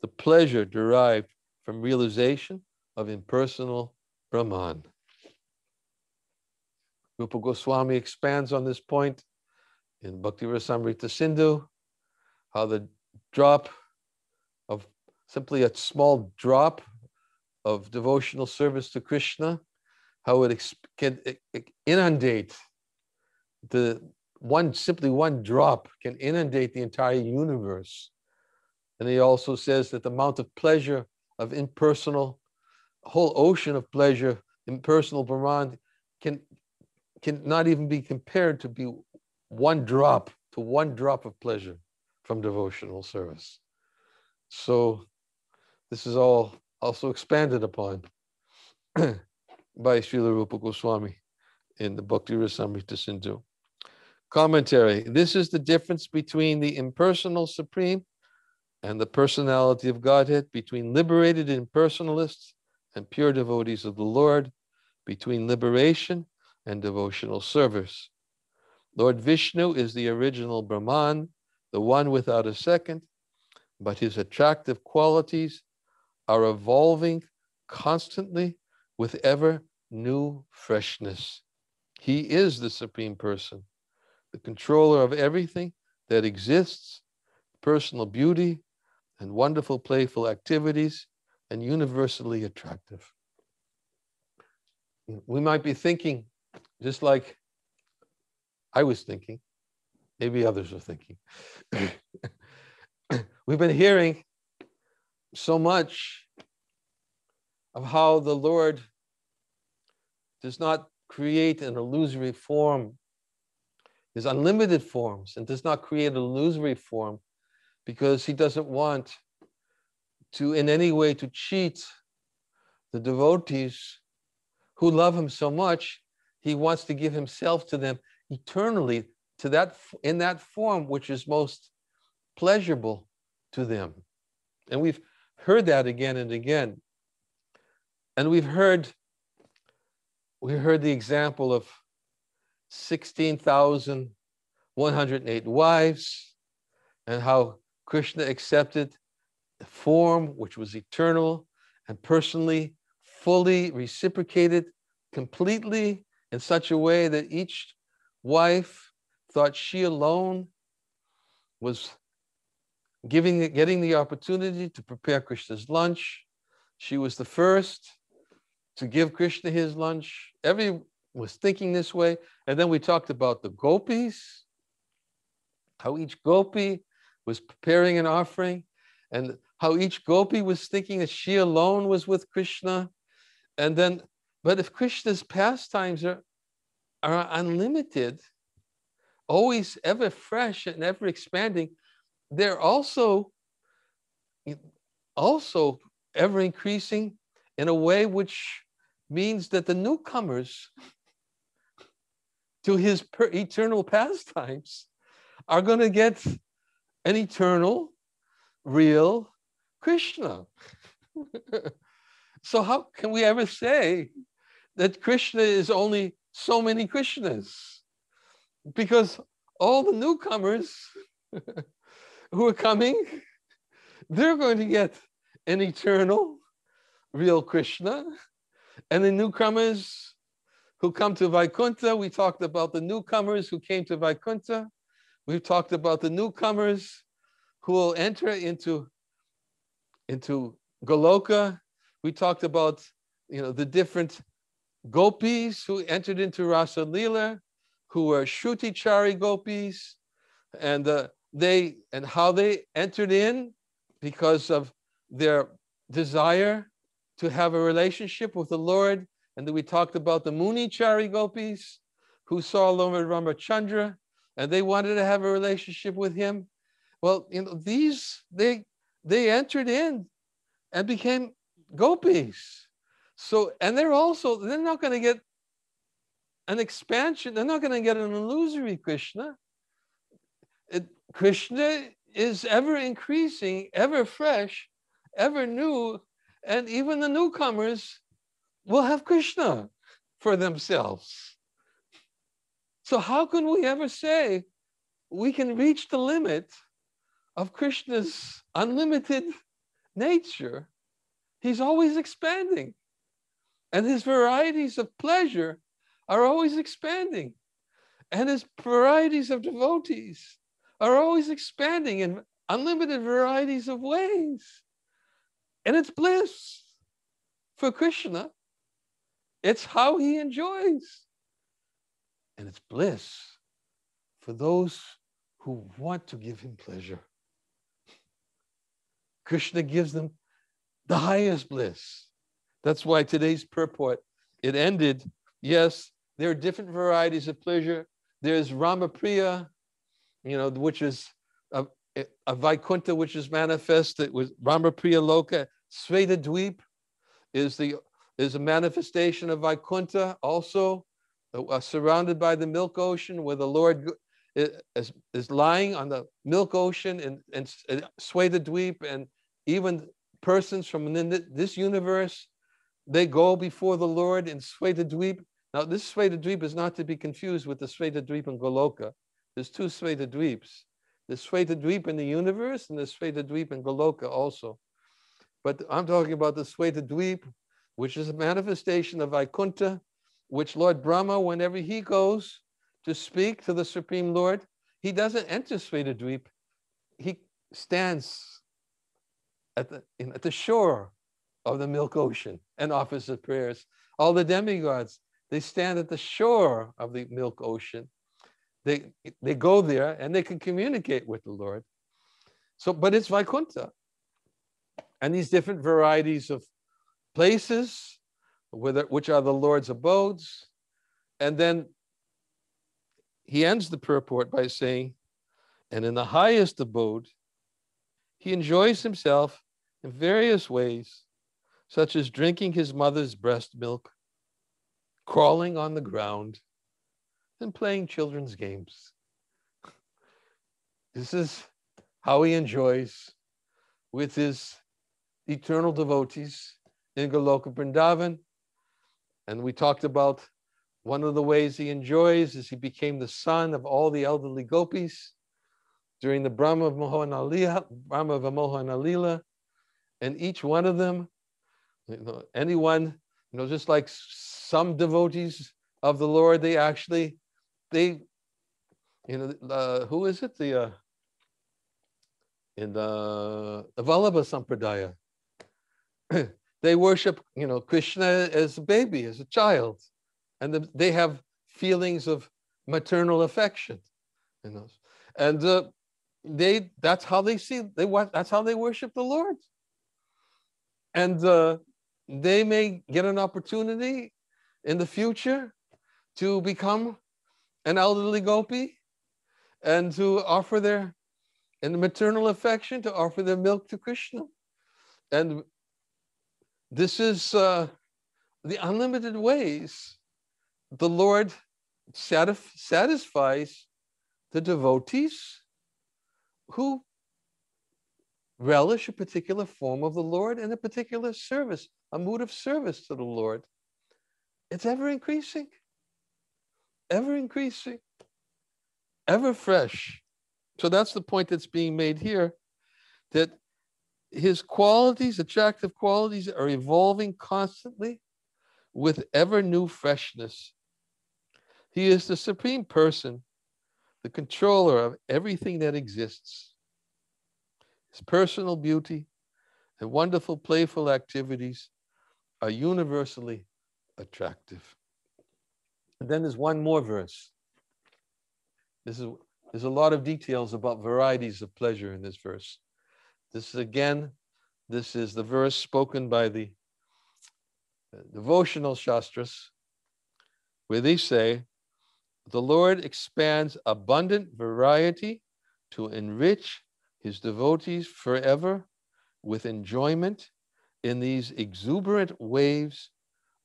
Speaker 1: the pleasure derived from realization of impersonal Brahman. Rupa Goswami expands on this point in Bhagavatamrita Sindhu, how the drop of, simply a small drop of devotional service to Krishna, how it can inundate simply one drop can inundate the entire universe. And he also says that the amount of pleasure of impersonal, whole ocean of pleasure, impersonal Brahman can not even be compared to be one drop of pleasure from devotional service. So this is all also expanded upon by Srila Rupa Goswami in the Bhakti Rasamrita Sindhu. Commentary. This is the difference between the impersonal Supreme and the personality of Godhead, between liberated impersonalists and pure devotees of the Lord, between liberation and devotional service. Lord Vishnu is the original Brahman, the one without a second, but his attractive qualities are evolving constantly with ever new freshness. He is the Supreme Person, the controller of everything that exists, personal beauty, and wonderful playful activities, and universally attractive. We might be thinking, just like I was thinking, maybe others are thinking. We've been hearing so much of how the Lord does not create an illusory form. There's unlimited forms, and does not create an illusory form because he doesn't want to in any way to cheat the devotees who love him so much. He wants to give himself to them eternally, to that, in that form which is most pleasurable to them. And we've heard that again and again. And we heard the example of 16,108 wives, and how Krishna accepted the form which was eternal and personally, fully reciprocated completely in such a way that each wife thought she alone was getting the opportunity to prepare Krishna's lunch. She was the first to give Krishna his lunch. Everyone was thinking this way. And then we talked about the gopis, how each gopi was preparing an offering, and how each gopi was thinking that she alone was with Krishna. And then, but if Krishna's pastimes are unlimited, always ever fresh and ever expanding, they're also ever increasing in a way which means that the newcomers to his eternal pastimes are going to get an eternal, real Krishna. So how can we ever say that Krishna is only so many Krishnas? Because all the newcomers who are coming, they're going to get an eternal, real Krishna. And the newcomers who come to Vaikuntha, we talked about the newcomers who came to Vaikuntha. We've talked about the newcomers who will enter into Goloka. We talked about, the different gopis who entered into Rasa Leela, who were Shruti-chari gopis, and how they entered in because of their desire to have a relationship with the Lord. And then we talked about the Muni-chari gopis who saw Lord Ramachandra, and they wanted to have a relationship with him. Well, they entered in and became gopis. So, and they're not going to get an expansion. They're not going to get an illusory Krishna. Krishna is ever increasing, ever fresh, ever new, and even the newcomers will have Krishna for themselves. So how can we ever say we can reach the limit of Krishna's unlimited nature? He's always expanding, and his varieties of pleasure are always expanding, and his varieties of devotees are always expanding in unlimited varieties of ways. And it's bliss for Krishna. It's how he enjoys. And it's bliss for those who want to give him pleasure. Krishna gives them the highest bliss. That's why today's purport, it ended, yes, there are different varieties of pleasure. There's Ramapriya, which is a Vaikuntha, which is manifested with Ramapriya Loka. Sveta Dweep is a manifestation of Vaikuntha, also surrounded by the milk ocean, where the Lord is lying on the milk ocean, and Sveta Dweep, and even persons from this universe, they go before the Lord in Sveta Dweep. Now, this Sveta Dweep is not to be confused with the Sveta Dweep in Goloka. There's two Sveta Dweeps. The Sveta Dweep in the universe and the Sveta Dweep in Goloka also. But I'm talking about the Sveta Dweep, which is a manifestation of Vaikuntha, which Lord Brahma, whenever he goes to speak to the Supreme Lord, he doesn't enter Svetadweep. He stands at the shore of the Milk Ocean and offers his prayers. All the demigods, they stand at the shore of the Milk Ocean. They go there and they can communicate with the Lord. So, but it's Vaikuntha. And these different varieties of places, which are the Lord's abodes. And then he ends the purport by saying, and in the highest abode, he enjoys himself in various ways, such as drinking his mother's breast milk, crawling on the ground, and playing children's games. This is how he enjoys with his eternal devotees in Goloka Vrindavan. And we talked about one of the ways he enjoys is he became the son of all the elderly gopis during the Brahma Vimohana Lila. And each one of them, anyone, just like some devotees of the Lord, who is it? In the Vallabha Sampradaya, they worship, Krishna as a baby, as a child, and they have feelings of maternal affection, and that's how they see. That's how they worship the Lord, and they may get an opportunity in the future to become an elderly gopi and to offer their maternal affection, to offer their milk to Krishna. And this is the unlimited ways the Lord satisfies the devotees who relish a particular form of the Lord and a particular service, a mood of service to the Lord. It's ever increasing, ever fresh. So that's the point that's being made here, that his qualities, attractive qualities, are evolving constantly with ever new freshness. He is the supreme person, the controller of everything that exists. His personal beauty and wonderful playful activities are universally attractive. And then there's one more verse. There's a lot of details about varieties of pleasure in this verse. This is the verse spoken by the devotional shastras, where they say, the Lord expands abundant variety to enrich his devotees forever with enjoyment in these exuberant waves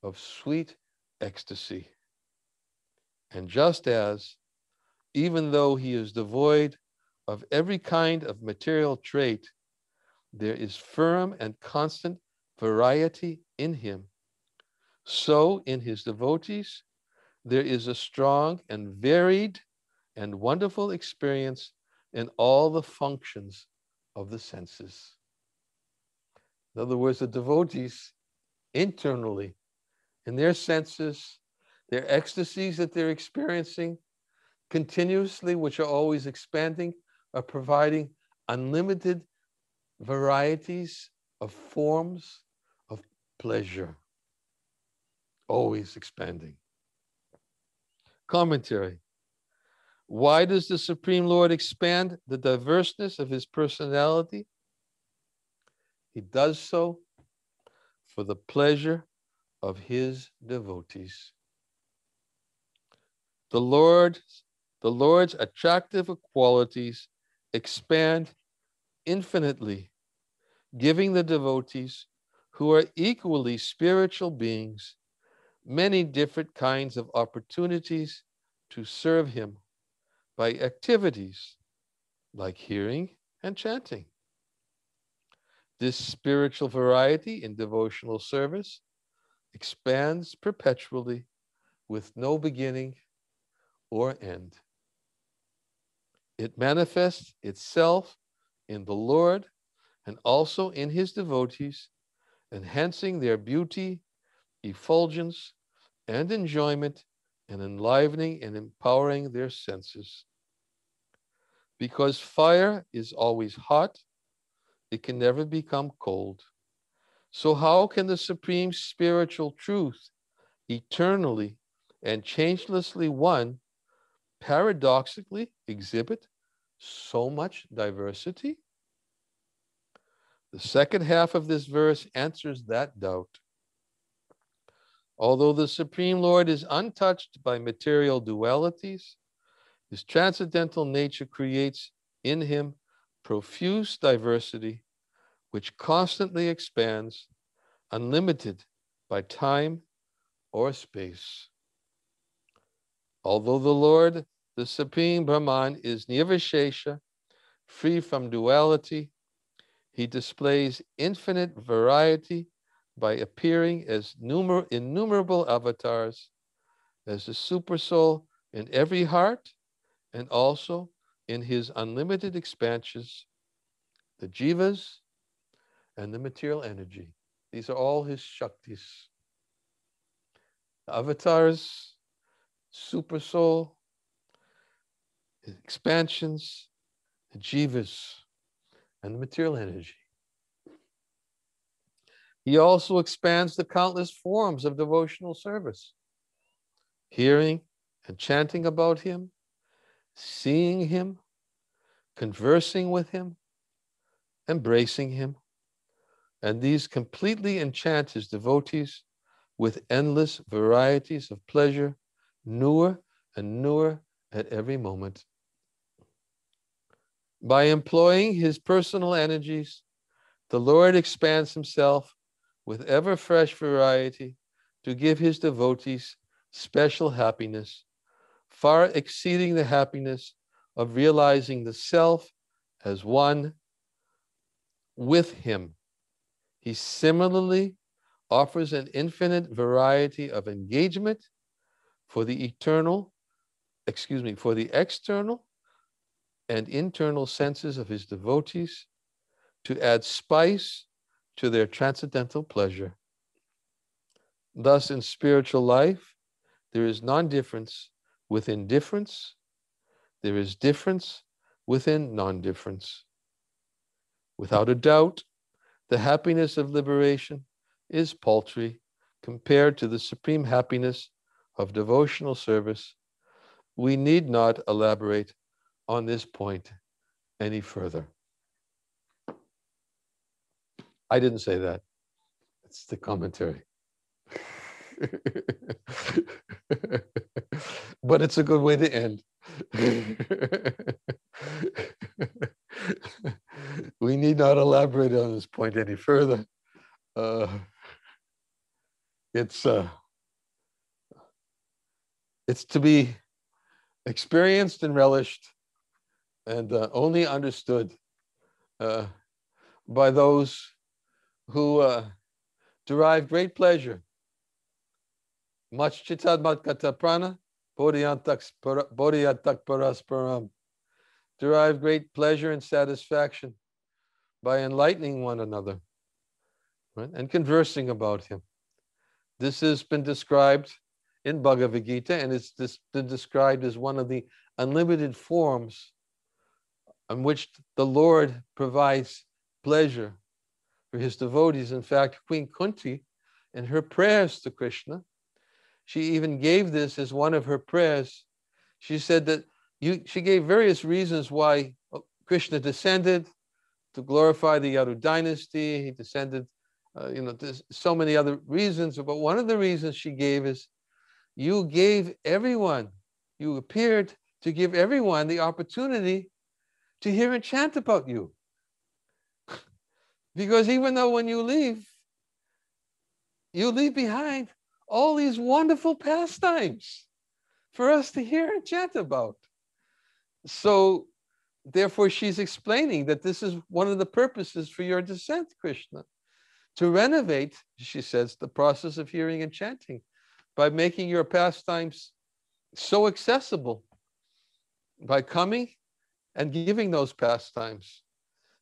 Speaker 1: of sweet ecstasy. And just as, even though he is devoid of every kind of material trait, there is firm and constant variety in him, so in his devotees, there is a strong and varied and wonderful experience in all the functions of the senses. In other words, the devotees internally, in their senses, their ecstasies that they're experiencing continuously, which are always expanding, are providing unlimited varieties of forms of pleasure, always expanding. Commentary. Why does the Supreme Lord expand the diverseness of his personality? He does so for the pleasure of his devotees. The Lord's attractive qualities expand infinitely, giving the devotees, who are equally spiritual beings, many different kinds of opportunities to serve him by activities like hearing and chanting. This spiritual variety in devotional service expands perpetually with no beginning or end. It manifests itself in the Lord and also in his devotees, enhancing their beauty, effulgence, and enjoyment and enlivening and empowering their senses. Because fire is always hot, it can never become cold. So how can the supreme spiritual truth, eternally and changelessly one, paradoxically exhibit so much diversity? The second half of this verse answers that doubt. Although the Supreme Lord is untouched by material dualities, his transcendental nature creates in him profuse diversity, which constantly expands, unlimited by time or space. Although the Lord, the Supreme Brahman, is nirvishesha, free from duality, he displays infinite variety by appearing as innumerable avatars, as the supersoul in every heart, and also in his unlimited expansions, the jivas and the material energy. These are all his shaktis. The avatars, supersoul, his expansions, the jivas, and the material energy. He also expands the countless forms of devotional service, hearing and chanting about him, seeing him, conversing with him, embracing him. And these completely enchant his devotees with endless varieties of pleasure, newer and newer at every moment. By employing his personal energies, the Lord expands himself with ever fresh variety to give his devotees special happiness, far exceeding the happiness of realizing the self as one with him. He similarly offers an infinite variety of engagement for the external and internal senses of his devotees to add spice to their transcendental pleasure. Thus, in spiritual life, there is non-difference within difference. There is difference within non-difference. Without a doubt, the happiness of liberation is paltry compared to the supreme happiness of devotional service. We need not elaborate on this point any further. I didn't say that. It's the commentary. But it's a good way to end. We need not elaborate on this point any further. It's to be experienced and relished and only understood by those who derive great pleasure. Much chitad matkata prana, bodhiyantak parasparam. Derive great pleasure and satisfaction by enlightening one another, right? And conversing about him. This has been described in Bhagavad Gita, and it's been described as one of the unlimited forms in which the Lord provides pleasure for his devotees. In fact, Queen Kunti, in her prayers to Krishna, she even gave this as one of her prayers. She said that she gave various reasons why Krishna descended to glorify the Yadu dynasty. He descended, there's so many other reasons. But one of the reasons she gave is you appeared to give everyone the opportunity to hear and chant about you. Because even though when you leave behind all these wonderful pastimes for us to hear and chant about. So therefore she's explaining that this is one of the purposes for your descent, Krishna, to renovate, she says, the process of hearing and chanting by making your pastimes so accessible by coming and giving those pastimes.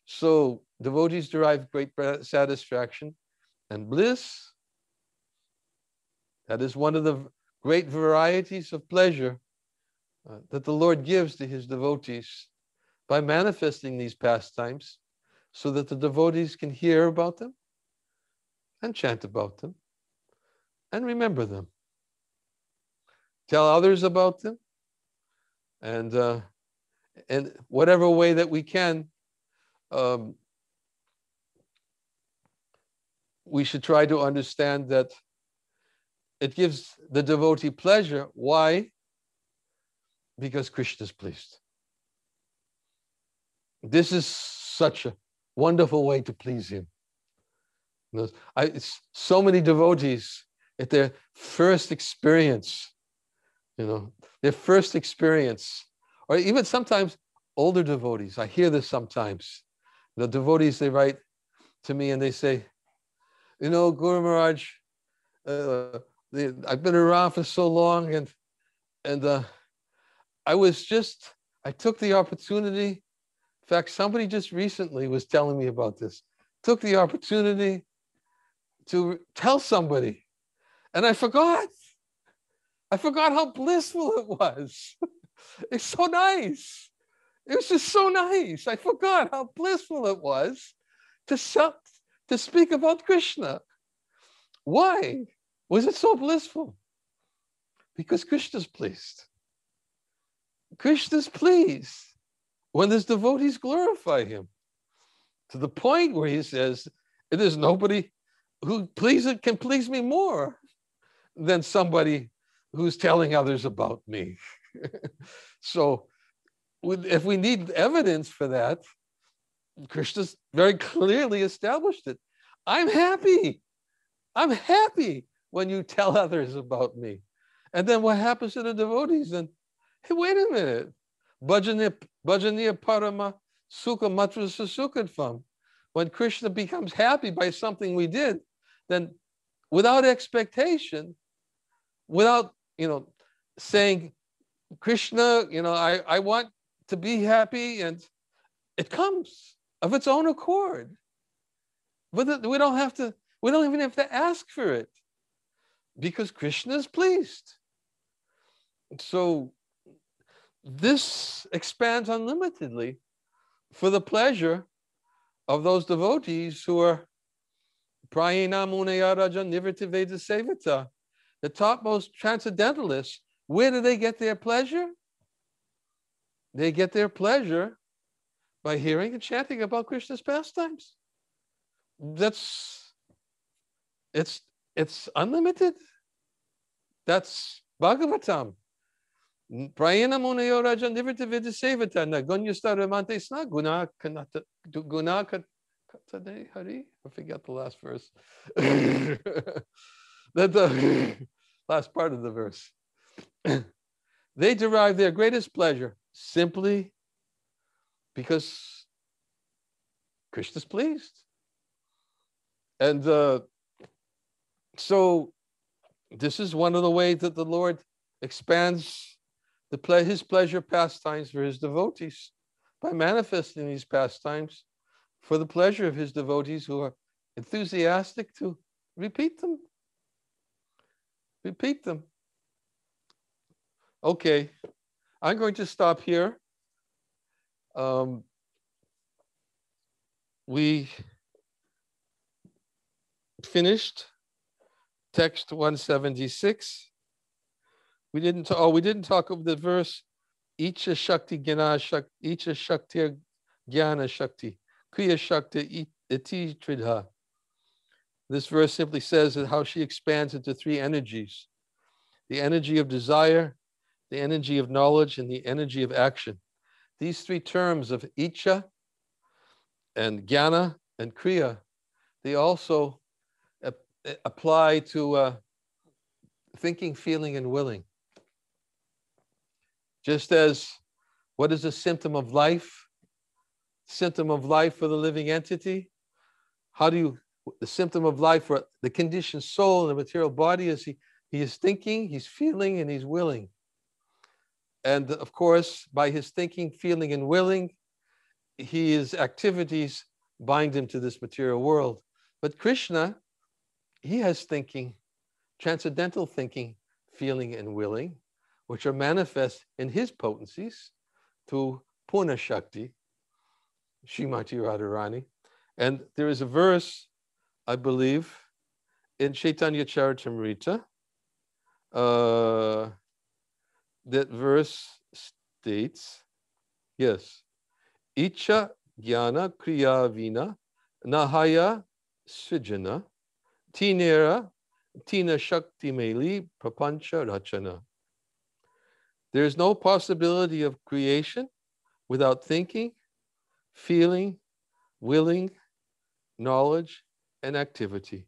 Speaker 1: So devotees derive great satisfaction and bliss. That is one of the great varieties of pleasure that the Lord gives to his devotees by manifesting these pastimes so that the devotees can hear about them and chant about them and remember them. Tell others about them, and in whatever way that we can, we should try to understand that it gives the devotee pleasure. Why? Because Krishna is pleased. This is such a wonderful way to please him. So many devotees at their first experience, their first experience, or even sometimes older devotees. I hear this sometimes. The devotees, they write to me and they say, Guru Maharaj, I've been around for so long, and I took the opportunity. In fact, somebody just recently was telling me about this. Took the opportunity to tell somebody, and I forgot. I forgot how blissful it was. It's so nice. It was just so nice. I forgot how blissful it was to speak about Krishna. Why was it so blissful? Because Krishna's pleased. Krishna's pleased when his devotees glorify him, to the point where he says, there's nobody who can please me more than somebody who's telling others about me. So if we need evidence for that, Krishna's very clearly established it. I'm happy when you tell others about me. And then what happens to the devotees? Then, hey, wait a minute. Bhajaniya parama sukha matra susukadvam. When Krishna becomes happy by something we did, then without expectation, without saying, Krishna, I want to be happy, and it comes of its own accord. But we don't even have to ask for it, because Krishna is pleased. So this expands unlimitedly for the pleasure of those devotees who are prayena munaya raja nivriti veda sevita, the topmost transcendentalists. Where do they get their pleasure? They get their pleasure by hearing and chanting about Krishna's pastimes. It's unlimited. That's Bhagavatam. Prayena munayo raja nivriti veda sevita nagunyasta ramante sna guna katade hari. I forgot the last verse. That the last part of the verse. They derive their greatest pleasure simply because Krishna's pleased. And so this is one of the ways that the Lord expands his pleasure pastimes for his devotees, by manifesting these pastimes for the pleasure of his devotees who are enthusiastic to repeat them. Repeat them. Okay, I'm going to stop here. We finished text 176. We didn't talk of the verse Icha Shakti Jnana Shakti, Icha Shakti Jnana Shakti, Kriya Shakti Iti Tridha. This verse simply says that how she expands into three energies: the energy of desire, the energy of knowledge, and the energy of action. These three terms of Icha and Jnana and Kriya, they also apply to thinking, feeling, and willing. Just as what is a symptom of life? Symptom of life for the living entity. The symptom of life for the conditioned soul and the material body is he is thinking, he's feeling, and he's willing. And of course, by his thinking, feeling, and willing, his activities bind him to this material world. But Krishna, he has thinking, transcendental thinking, feeling, and willing, which are manifest in his potencies through Purna Shakti, Srimati Radharani. And there is a verse, I believe, in Chaitanya Charitamrita. That verse states, yes, Icha Jnana Kriya Vina Nahaya Srijana Tinera Tina Shakti Meli Prapancha Rachana. There is no possibility of creation without thinking, feeling, willing, knowledge, and activity.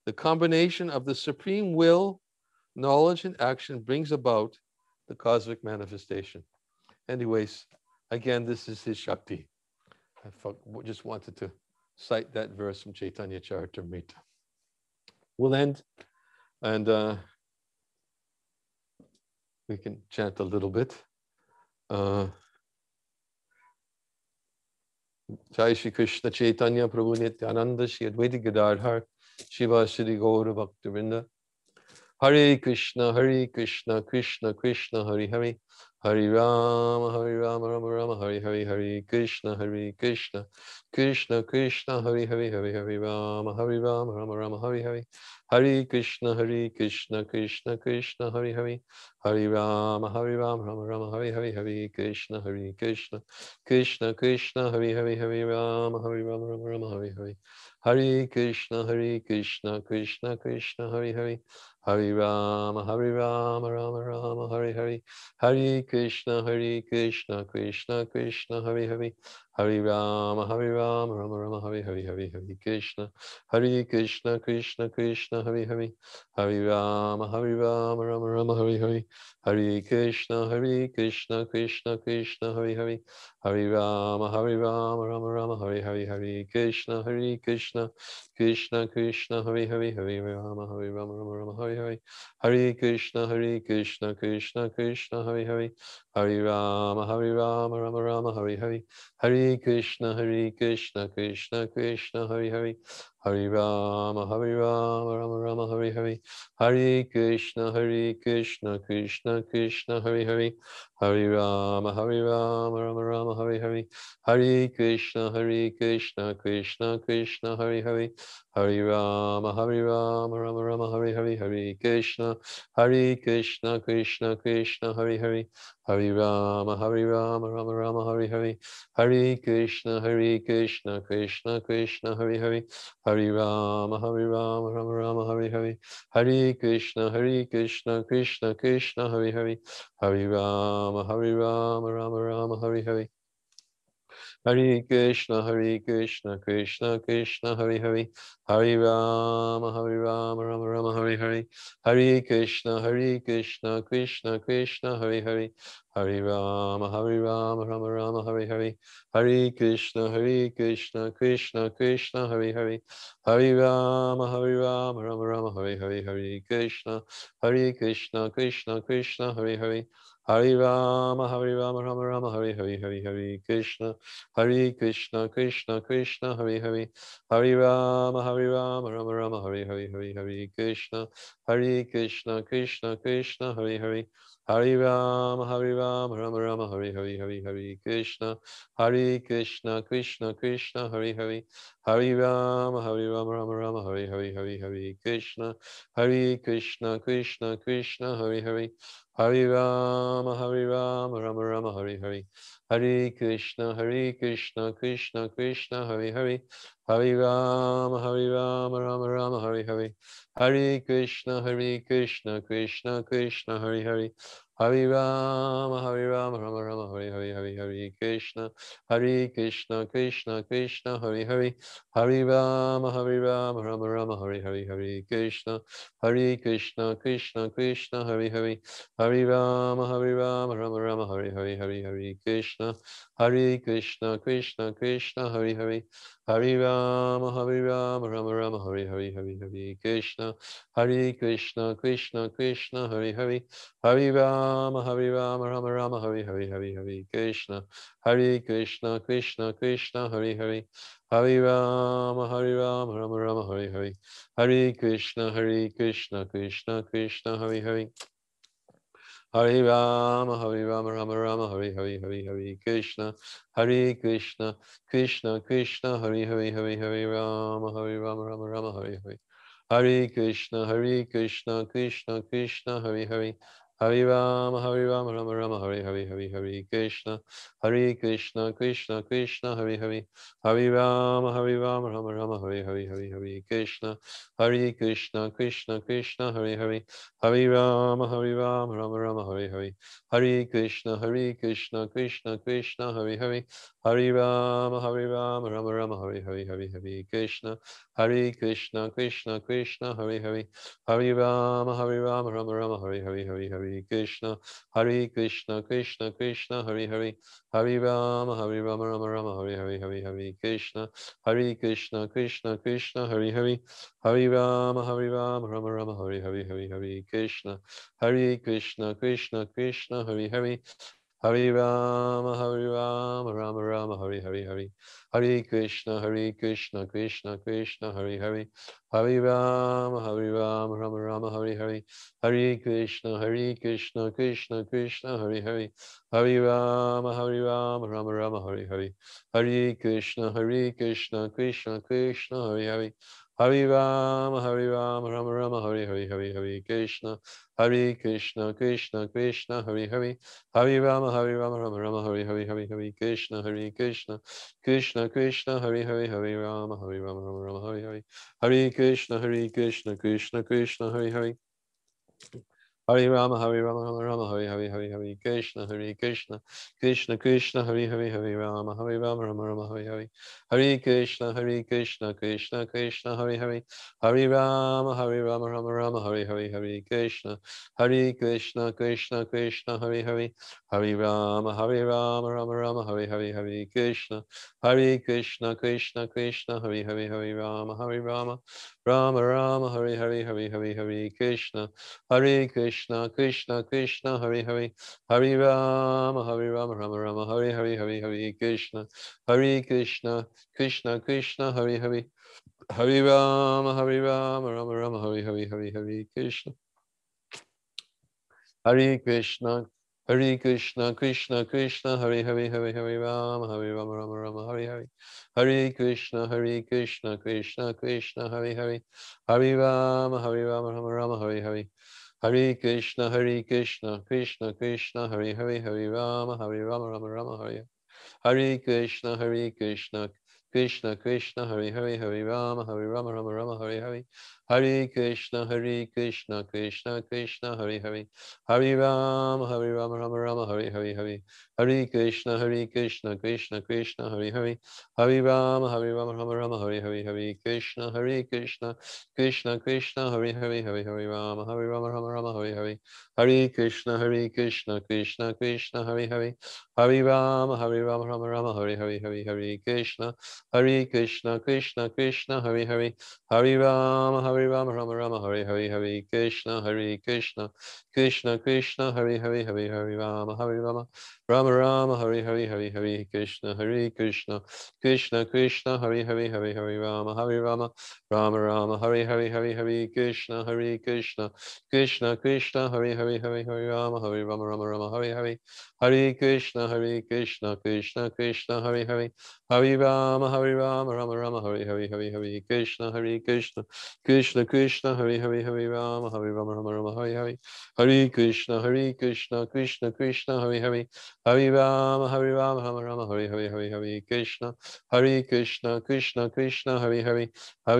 Speaker 1: The combination of the supreme will, knowledge, and action brings about the cosmic manifestation. Anyways, again, this is his Shakti. I just wanted to cite that verse from Chaitanya Charitamrita. We'll end, and we can chant a little bit. Jai Shri Krishna Chaitanya Prabhu Nityananda Shri Advaita Gadadhar Shiva Shri Gaura Bhaktivinoda. Hare Krishna, Krishna Krishna, Hare Hare, Hare Rama, Rama Rama, Hare Hare, Hare Krishna, Krishna Krishna, Hare Hare, Hare Rama, Rama Rama, Hare Hare, Hare Krishna, Krishna Krishna, Hare Hare, Hare Rama, Rama Rama, Hare Hare, Hare Krishna, Krishna Krishna, Hare Hare, Hare Rama, Rama Rama, Hare Hare, Hare Krishna, Krishna Krishna, Hare Hare, Hare Rama, Rama Rama, Hare Hare, Hare Krishna, Krishna Krishna, Hare Hare, Hare Rama, Rama Rama, Hare Hare, Hare Krishna, Krishna Krishna, Hare Hare, Hare Rama, Rama Rama, Hare Hare, Hare Krishna, Krishna Krishna, Hare Hare, Hare Rama, Rama Rama, Hare Hare, Hare Krishna, Krishna Krishna, Hare Hare, Hare Rama, Rama Rama, Hare Hare, Hare Krishna, Krishna Krishna, Hare Hare, Hare Rama, Rama Rama, Hare Hare, Hare Krishna, Krishna Krishna, Hare Hare, Hare Rama, Rama Rama, Hare Hare, Hare Krishna, Krishna Krishna, Hare Hare, Hare Rama, Rama Rama, Hare Hare, Hare Krishna, Krishna Krishna, Hare Hare, Hare Rama, Rama Rama, Hare Hare, Hare Krishna, Krishna Krishna, Hare Hare, Hare Rama, Rama Rama, Hare Hare, Hare Krishna, Krishna Krishna, Hare Hare, Hare Rama, Rama Rama, Hare Hare, Hare Krishna, Krishna Krishna, Hare Hare, Hare Rama, Rama Rama, Hare Hare, Hare Krishna, Krishna Krishna, Hare Hare, Hare Rama, Rama Rama, Hare Hare, Hare Krishna, Krishna Krishna, Hare Hare, Hare Rama, Rama Rama, Hare Hare, Hare Krishna, Krishna Krishna, Hare Hare, Hare Rama, Rama Rama, Hare Hare, Hare Krishna, Krishna Krishna, Hare Hare, Hare Rama, Rama Rama, Hare Hare, Hare Krishna, Krishna Krishna, Hare Hare, Hare Rama, Rama Rama, Hare Hare, Hare Krishna, Krishna Krishna, Hare Hare, Hare Rama, Rama Rama, Hare Hare, Hare Krishna, Krishna Krishna, Hare Hare, Hare Rama, Rama Rama, Hare Hare, Hare Krishna, Krishna Krishna, Hare Hare, Hare Rama, Rama Rama, Hare Hare, Hare Krishna, Krishna Krishna, Hare Hare, Hare Rama, Rama Rama, Hare Hare, Hare Krishna, Krishna Krishna, Hare Hare, Hare Rama, Rama Rama, Hare Hare, Hare Krishna, Krishna Krishna, Hare Hare, Hare Rama, Rama Rama, Hare Hare, Hare Krishna, Krishna Krishna, Hare Hare, Hare Rama, Rama Rama, Hare Hare, Hare Krishna, Krishna Krishna, Hare Hare, Hare Rama, Rama Rama, Hare Hare, Hare Krishna, Krishna Krishna, Hare Hare, Hare Rama, Rama Rama, Hare Hare, Hare Krishna, Krishna Krishna, Hare Hare, Hare Rama, Rama Rama, Hare Hare, Hare Krishna, Krishna Krishna, Hare Hare, Hare Rama, Rama Rama, Hare Krishna, Hare Krishna, Krishna Krishna, Hare Rama, Rama Rama, Hare Krishna, Krishna Krishna, Hare Rama, Rama Rama, Hare Krishna, Krishna Krishna, Hare Rama, Rama Rama, Hare Krishna, Krishna Krishna, Hare Rama, Rama Rama, Hare Krishna, Krishna Krishna, Hare Rama, Rama Rama, Hare Krishna, Krishna Krishna, Hare Rama, Rama Rama, Hare Krishna, Krishna Krishna, Hare Rama, Rama Rama, Hare Krishna, Krishna Krishna, Hare Rama, Rama Rama, Hare Krishna, Krishna Krishna, Hare Rama, Rama Rama, Hare Krishna, Krishna Krishna, Hare Rama, Rama Rama, Hare Krishna, Krishna Krishna, Hare Rama, Rama Rama, Hare Krishna, Krishna Krishna, Hare Rama, Rama Rama, Hare Krishna, Krishna Krishna, Hare Rama, Rama Rama, Hare Krishna, Krishna Krishna, Hare Rama, Rama Rama, Hare Krishna, Krishna Krishna, Hare Rama, Rama, Hare Krishna, Krishna Krishna, Hare Rama, Rama Rama, Hare Krishna, Krishna Krishna, Hare Rama, Rama Rama, Hare Krishna, Krishna Krishna, Hare Rama, Rama Rama, Hare Krishna, Krishna Krishna, Hare Rama, Rama Rama, Hare Krishna. Hare Krishna, Krishna Krishna, Hare Rama, Rama Rama, Hare Krishna, Krishna Krishna, Hare Rama, Rama Rama, Hare Krishna. Hare Krishna, Krishna Krishna, Hare Rama, Rama Rama, Hare Krishna, Krishna Krishna, Hare Rama, Rama Rama, Hare Krishna, Krishna Krishna, Hare Rama, Rama, Hare Krishna, Krishna Krishna, Hare Rama, Rama Rama, Hare Krishna, Krishna Krishna, Hare Rama, Rama Rama, Hare Krishna, Krishna Krishna, Hare Rama, Rama Rama, Hare Krishna, Krishna Krishna, Hare Rama, Rama Rama, Hare Krishna, Krishna Krishna, Hare Rama, Rama Rama, Hare Krishna, Krishna Krishna, Hare Rama, Rama Rama, Hare Krishna, Krishna Krishna, Hare Rama, Rama Rama, Hare Krishna, Krishna Krishna, Hare Rama, Rama Rama, Hare Krishna, Krishna Krishna, Hare Rama, Rama Rama, Hare Krishna, Krishna Krishna, Hare Rama, Rama Rama, Hare Krishna, Krishna Krishna, Hare Rama, Rama Rama, Hare Krishna, Krishna Krishna, Hare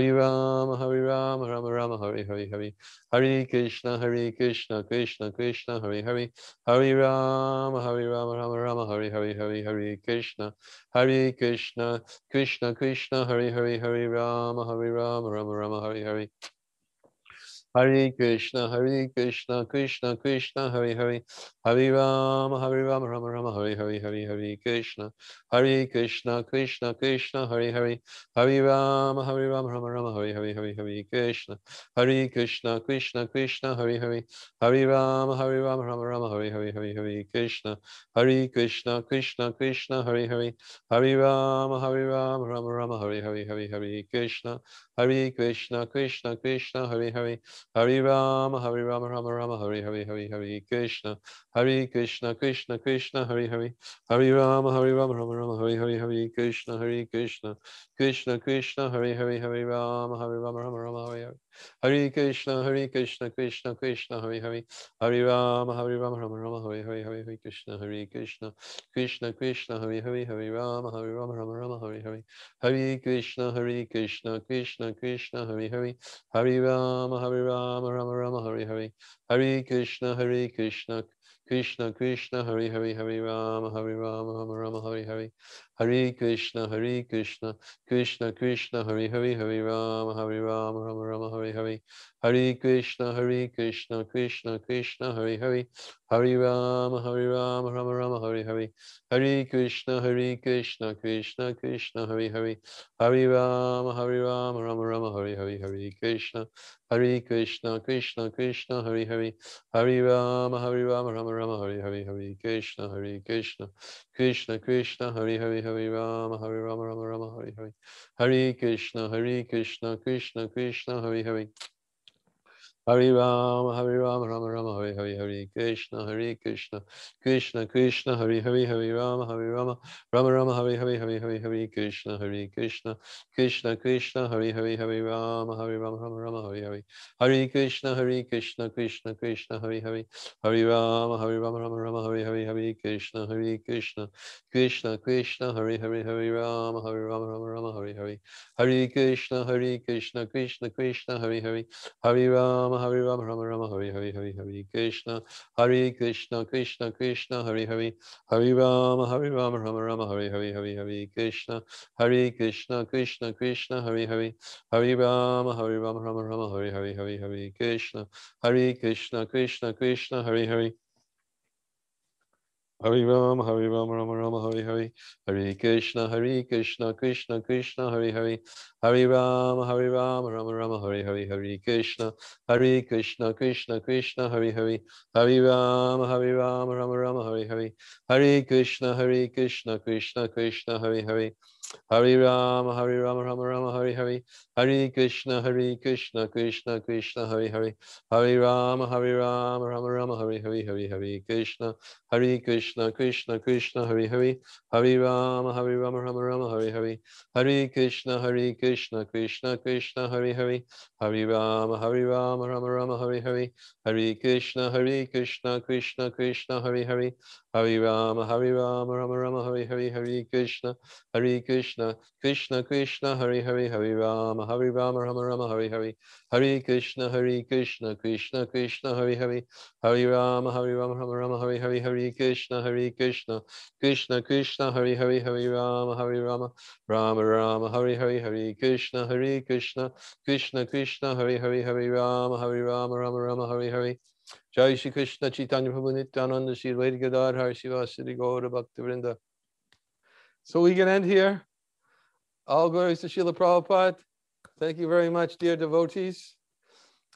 Speaker 1: Rama, Rama Rama, Hare Krishna, Krishna Krishna, Hare Rama, Rama Rama, Hare Krishna, Krishna Krishna, Hare Rama, Rama Rama, Hare Krishna, Krishna Krishna, Hare Rama, Rama Rama, Hare Krishna, Krishna Krishna, Hare Rama, Rama Rama, Hare Krishna, Krishna Krishna, Hare Rama, Rama Rama, Hare Krishna, Krishna Krishna, Hare Rama, Rama Rama, Hare Krishna, Krishna Krishna, Hare Rama, Rama Rama, Hare Krishna, Krishna Krishna, Hare Hare Rama, Rama Rama, Hare Hare, Hare Krishna, Krishna Krishna, Hare Hare, Hare Rama, Rama Rama, Hare Hare, Hare Krishna, Krishna Krishna, Hare Hare, Hare Rama, Rama Rama, Hare Hare, Hare Krishna, Krishna Krishna, Hare Hare, Hare Rama, Rama Rama, Hare Hare, Hare Krishna, Krishna Krishna, Hare Hare, Hare Rama, Rama Rama, Hare Hare, Hare Krishna, Krishna Krishna, Hare Hare, Hare Rama, Rama Rama, Hare Hare, Hare Krishna, Krishna Krishna, Hare Hare, Hare Rama, Rama Rama, Hare Hare, Hare Krishna, Krishna Krishna, Hare Hare, Hare Rama, Rama Rama, Hare Hare, Hare Krishna, Krishna Krishna, Hare Hare, Hare Rama, Rama Rama, Hare Hare, Hare Krishna, Krishna Krishna, Hare Hare, Hare Rama, Rama Rama, Hare Hare, Hare Krishna, Krishna Krishna, Hare Hare, Hare Rama, Rama Rama, Hare Hare, Hare Krishna, Krishna Krishna, Hare Hare, Hare Rama, Rama Rama, Hare Hare, Hare Krishna, Krishna Krishna, Hare Hare, Hare Rama, Rama Rama, Hare Hare, Hare Krishna, Krishna Krishna, Hare Hare, Hare Rama, Rama Rama, Hare Hare, Hare Krishna, Krishna Krishna, Hare Hare, Hare Rama, Rama Rama, Hare Hare, Hare Krishna, Krishna Krishna, Hare Hare, Hare Rama, Rama Rama, Hare Hare, Hare Krishna, Krishna Krishna, Hare Hare, Hare Rama, Rama Rama, Hare Hare, Hare Krishna, Krishna Krishna, Hare Hare, Hare Rama, Rama Rama, Hare Hare, Hare Krishna, Krishna Krishna, Hare Hare, Hare Rama, Rama Rama, Hare Hare, Hare Krishna, Krishna Krishna, Hare Hare, Hare Rama, Rama Rama, Hare Hare, Hare Krishna, Krishna Krishna, Hare Hare, Hare Rama, Rama Rama, Hare Hare, Hare Krishna, Krishna Krishna, Hare Hare, Hare Rama, Rama Rama, Hare Hare, Hare Krishna, Krishna Krishna, Hare Hare, Hare Rama, Rama Rama, Hare Hare, Hare Krishna, Krishna Krishna, Hare Hare, Hare Rama, Rama Rama, Hare Hare, Hare Krishna, Krishna Krishna, Hare Hare, Hare Rama, Rama Rama, Hare Hare, Hare Krishna, Krishna Krishna, Hare Hare, Hare Rama, Rama Rama, Hare Hare, Hare Krishna, Krishna Krishna, Hare Hare, Hare Rama, Rama Rama, Hare Hare, Hare Krishna, Krishna Krishna, Hare Hare, Hare Rama, Rama Rama, Hare Hare, Hare Krishna, Krishna Krishna, Hare Hare, Hare Rama, Rama Rama, Hare Hare, Hare Krishna, Krishna Krishna, Hare Hare, Hare Rama, Rama Rama, Hare Hare, Hare Krishna, Krishna Krishna, Hare Hare, Hare Rama, Rama Rama, Hare Hare, Hare Krishna, Krishna Krishna, Hare Hare, Hare Rama, Rama Rama, Hare Hare. Jai Shri Krishna Chaitanya Prabhu Nityananda Shri Advaita Gadadhar Sivasadi Gaura Bhaktivinoda. So we can end here. All glories to Srila Prabhupada. Thank you very much, dear devotees.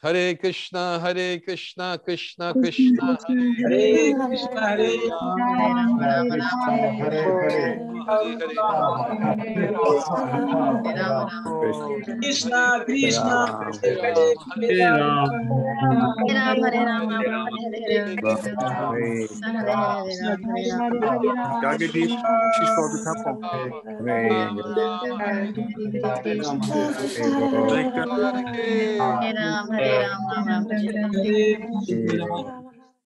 Speaker 1: Hare Krishna, Krishna Krishna,
Speaker 2: Hare Krishna, Hare
Speaker 3: Hare
Speaker 2: Krishna, Krishna,
Speaker 4: She's called the temple.
Speaker 3: Hare Ram, Hare Ram, Ram Ram, Hare Hare.
Speaker 2: Hare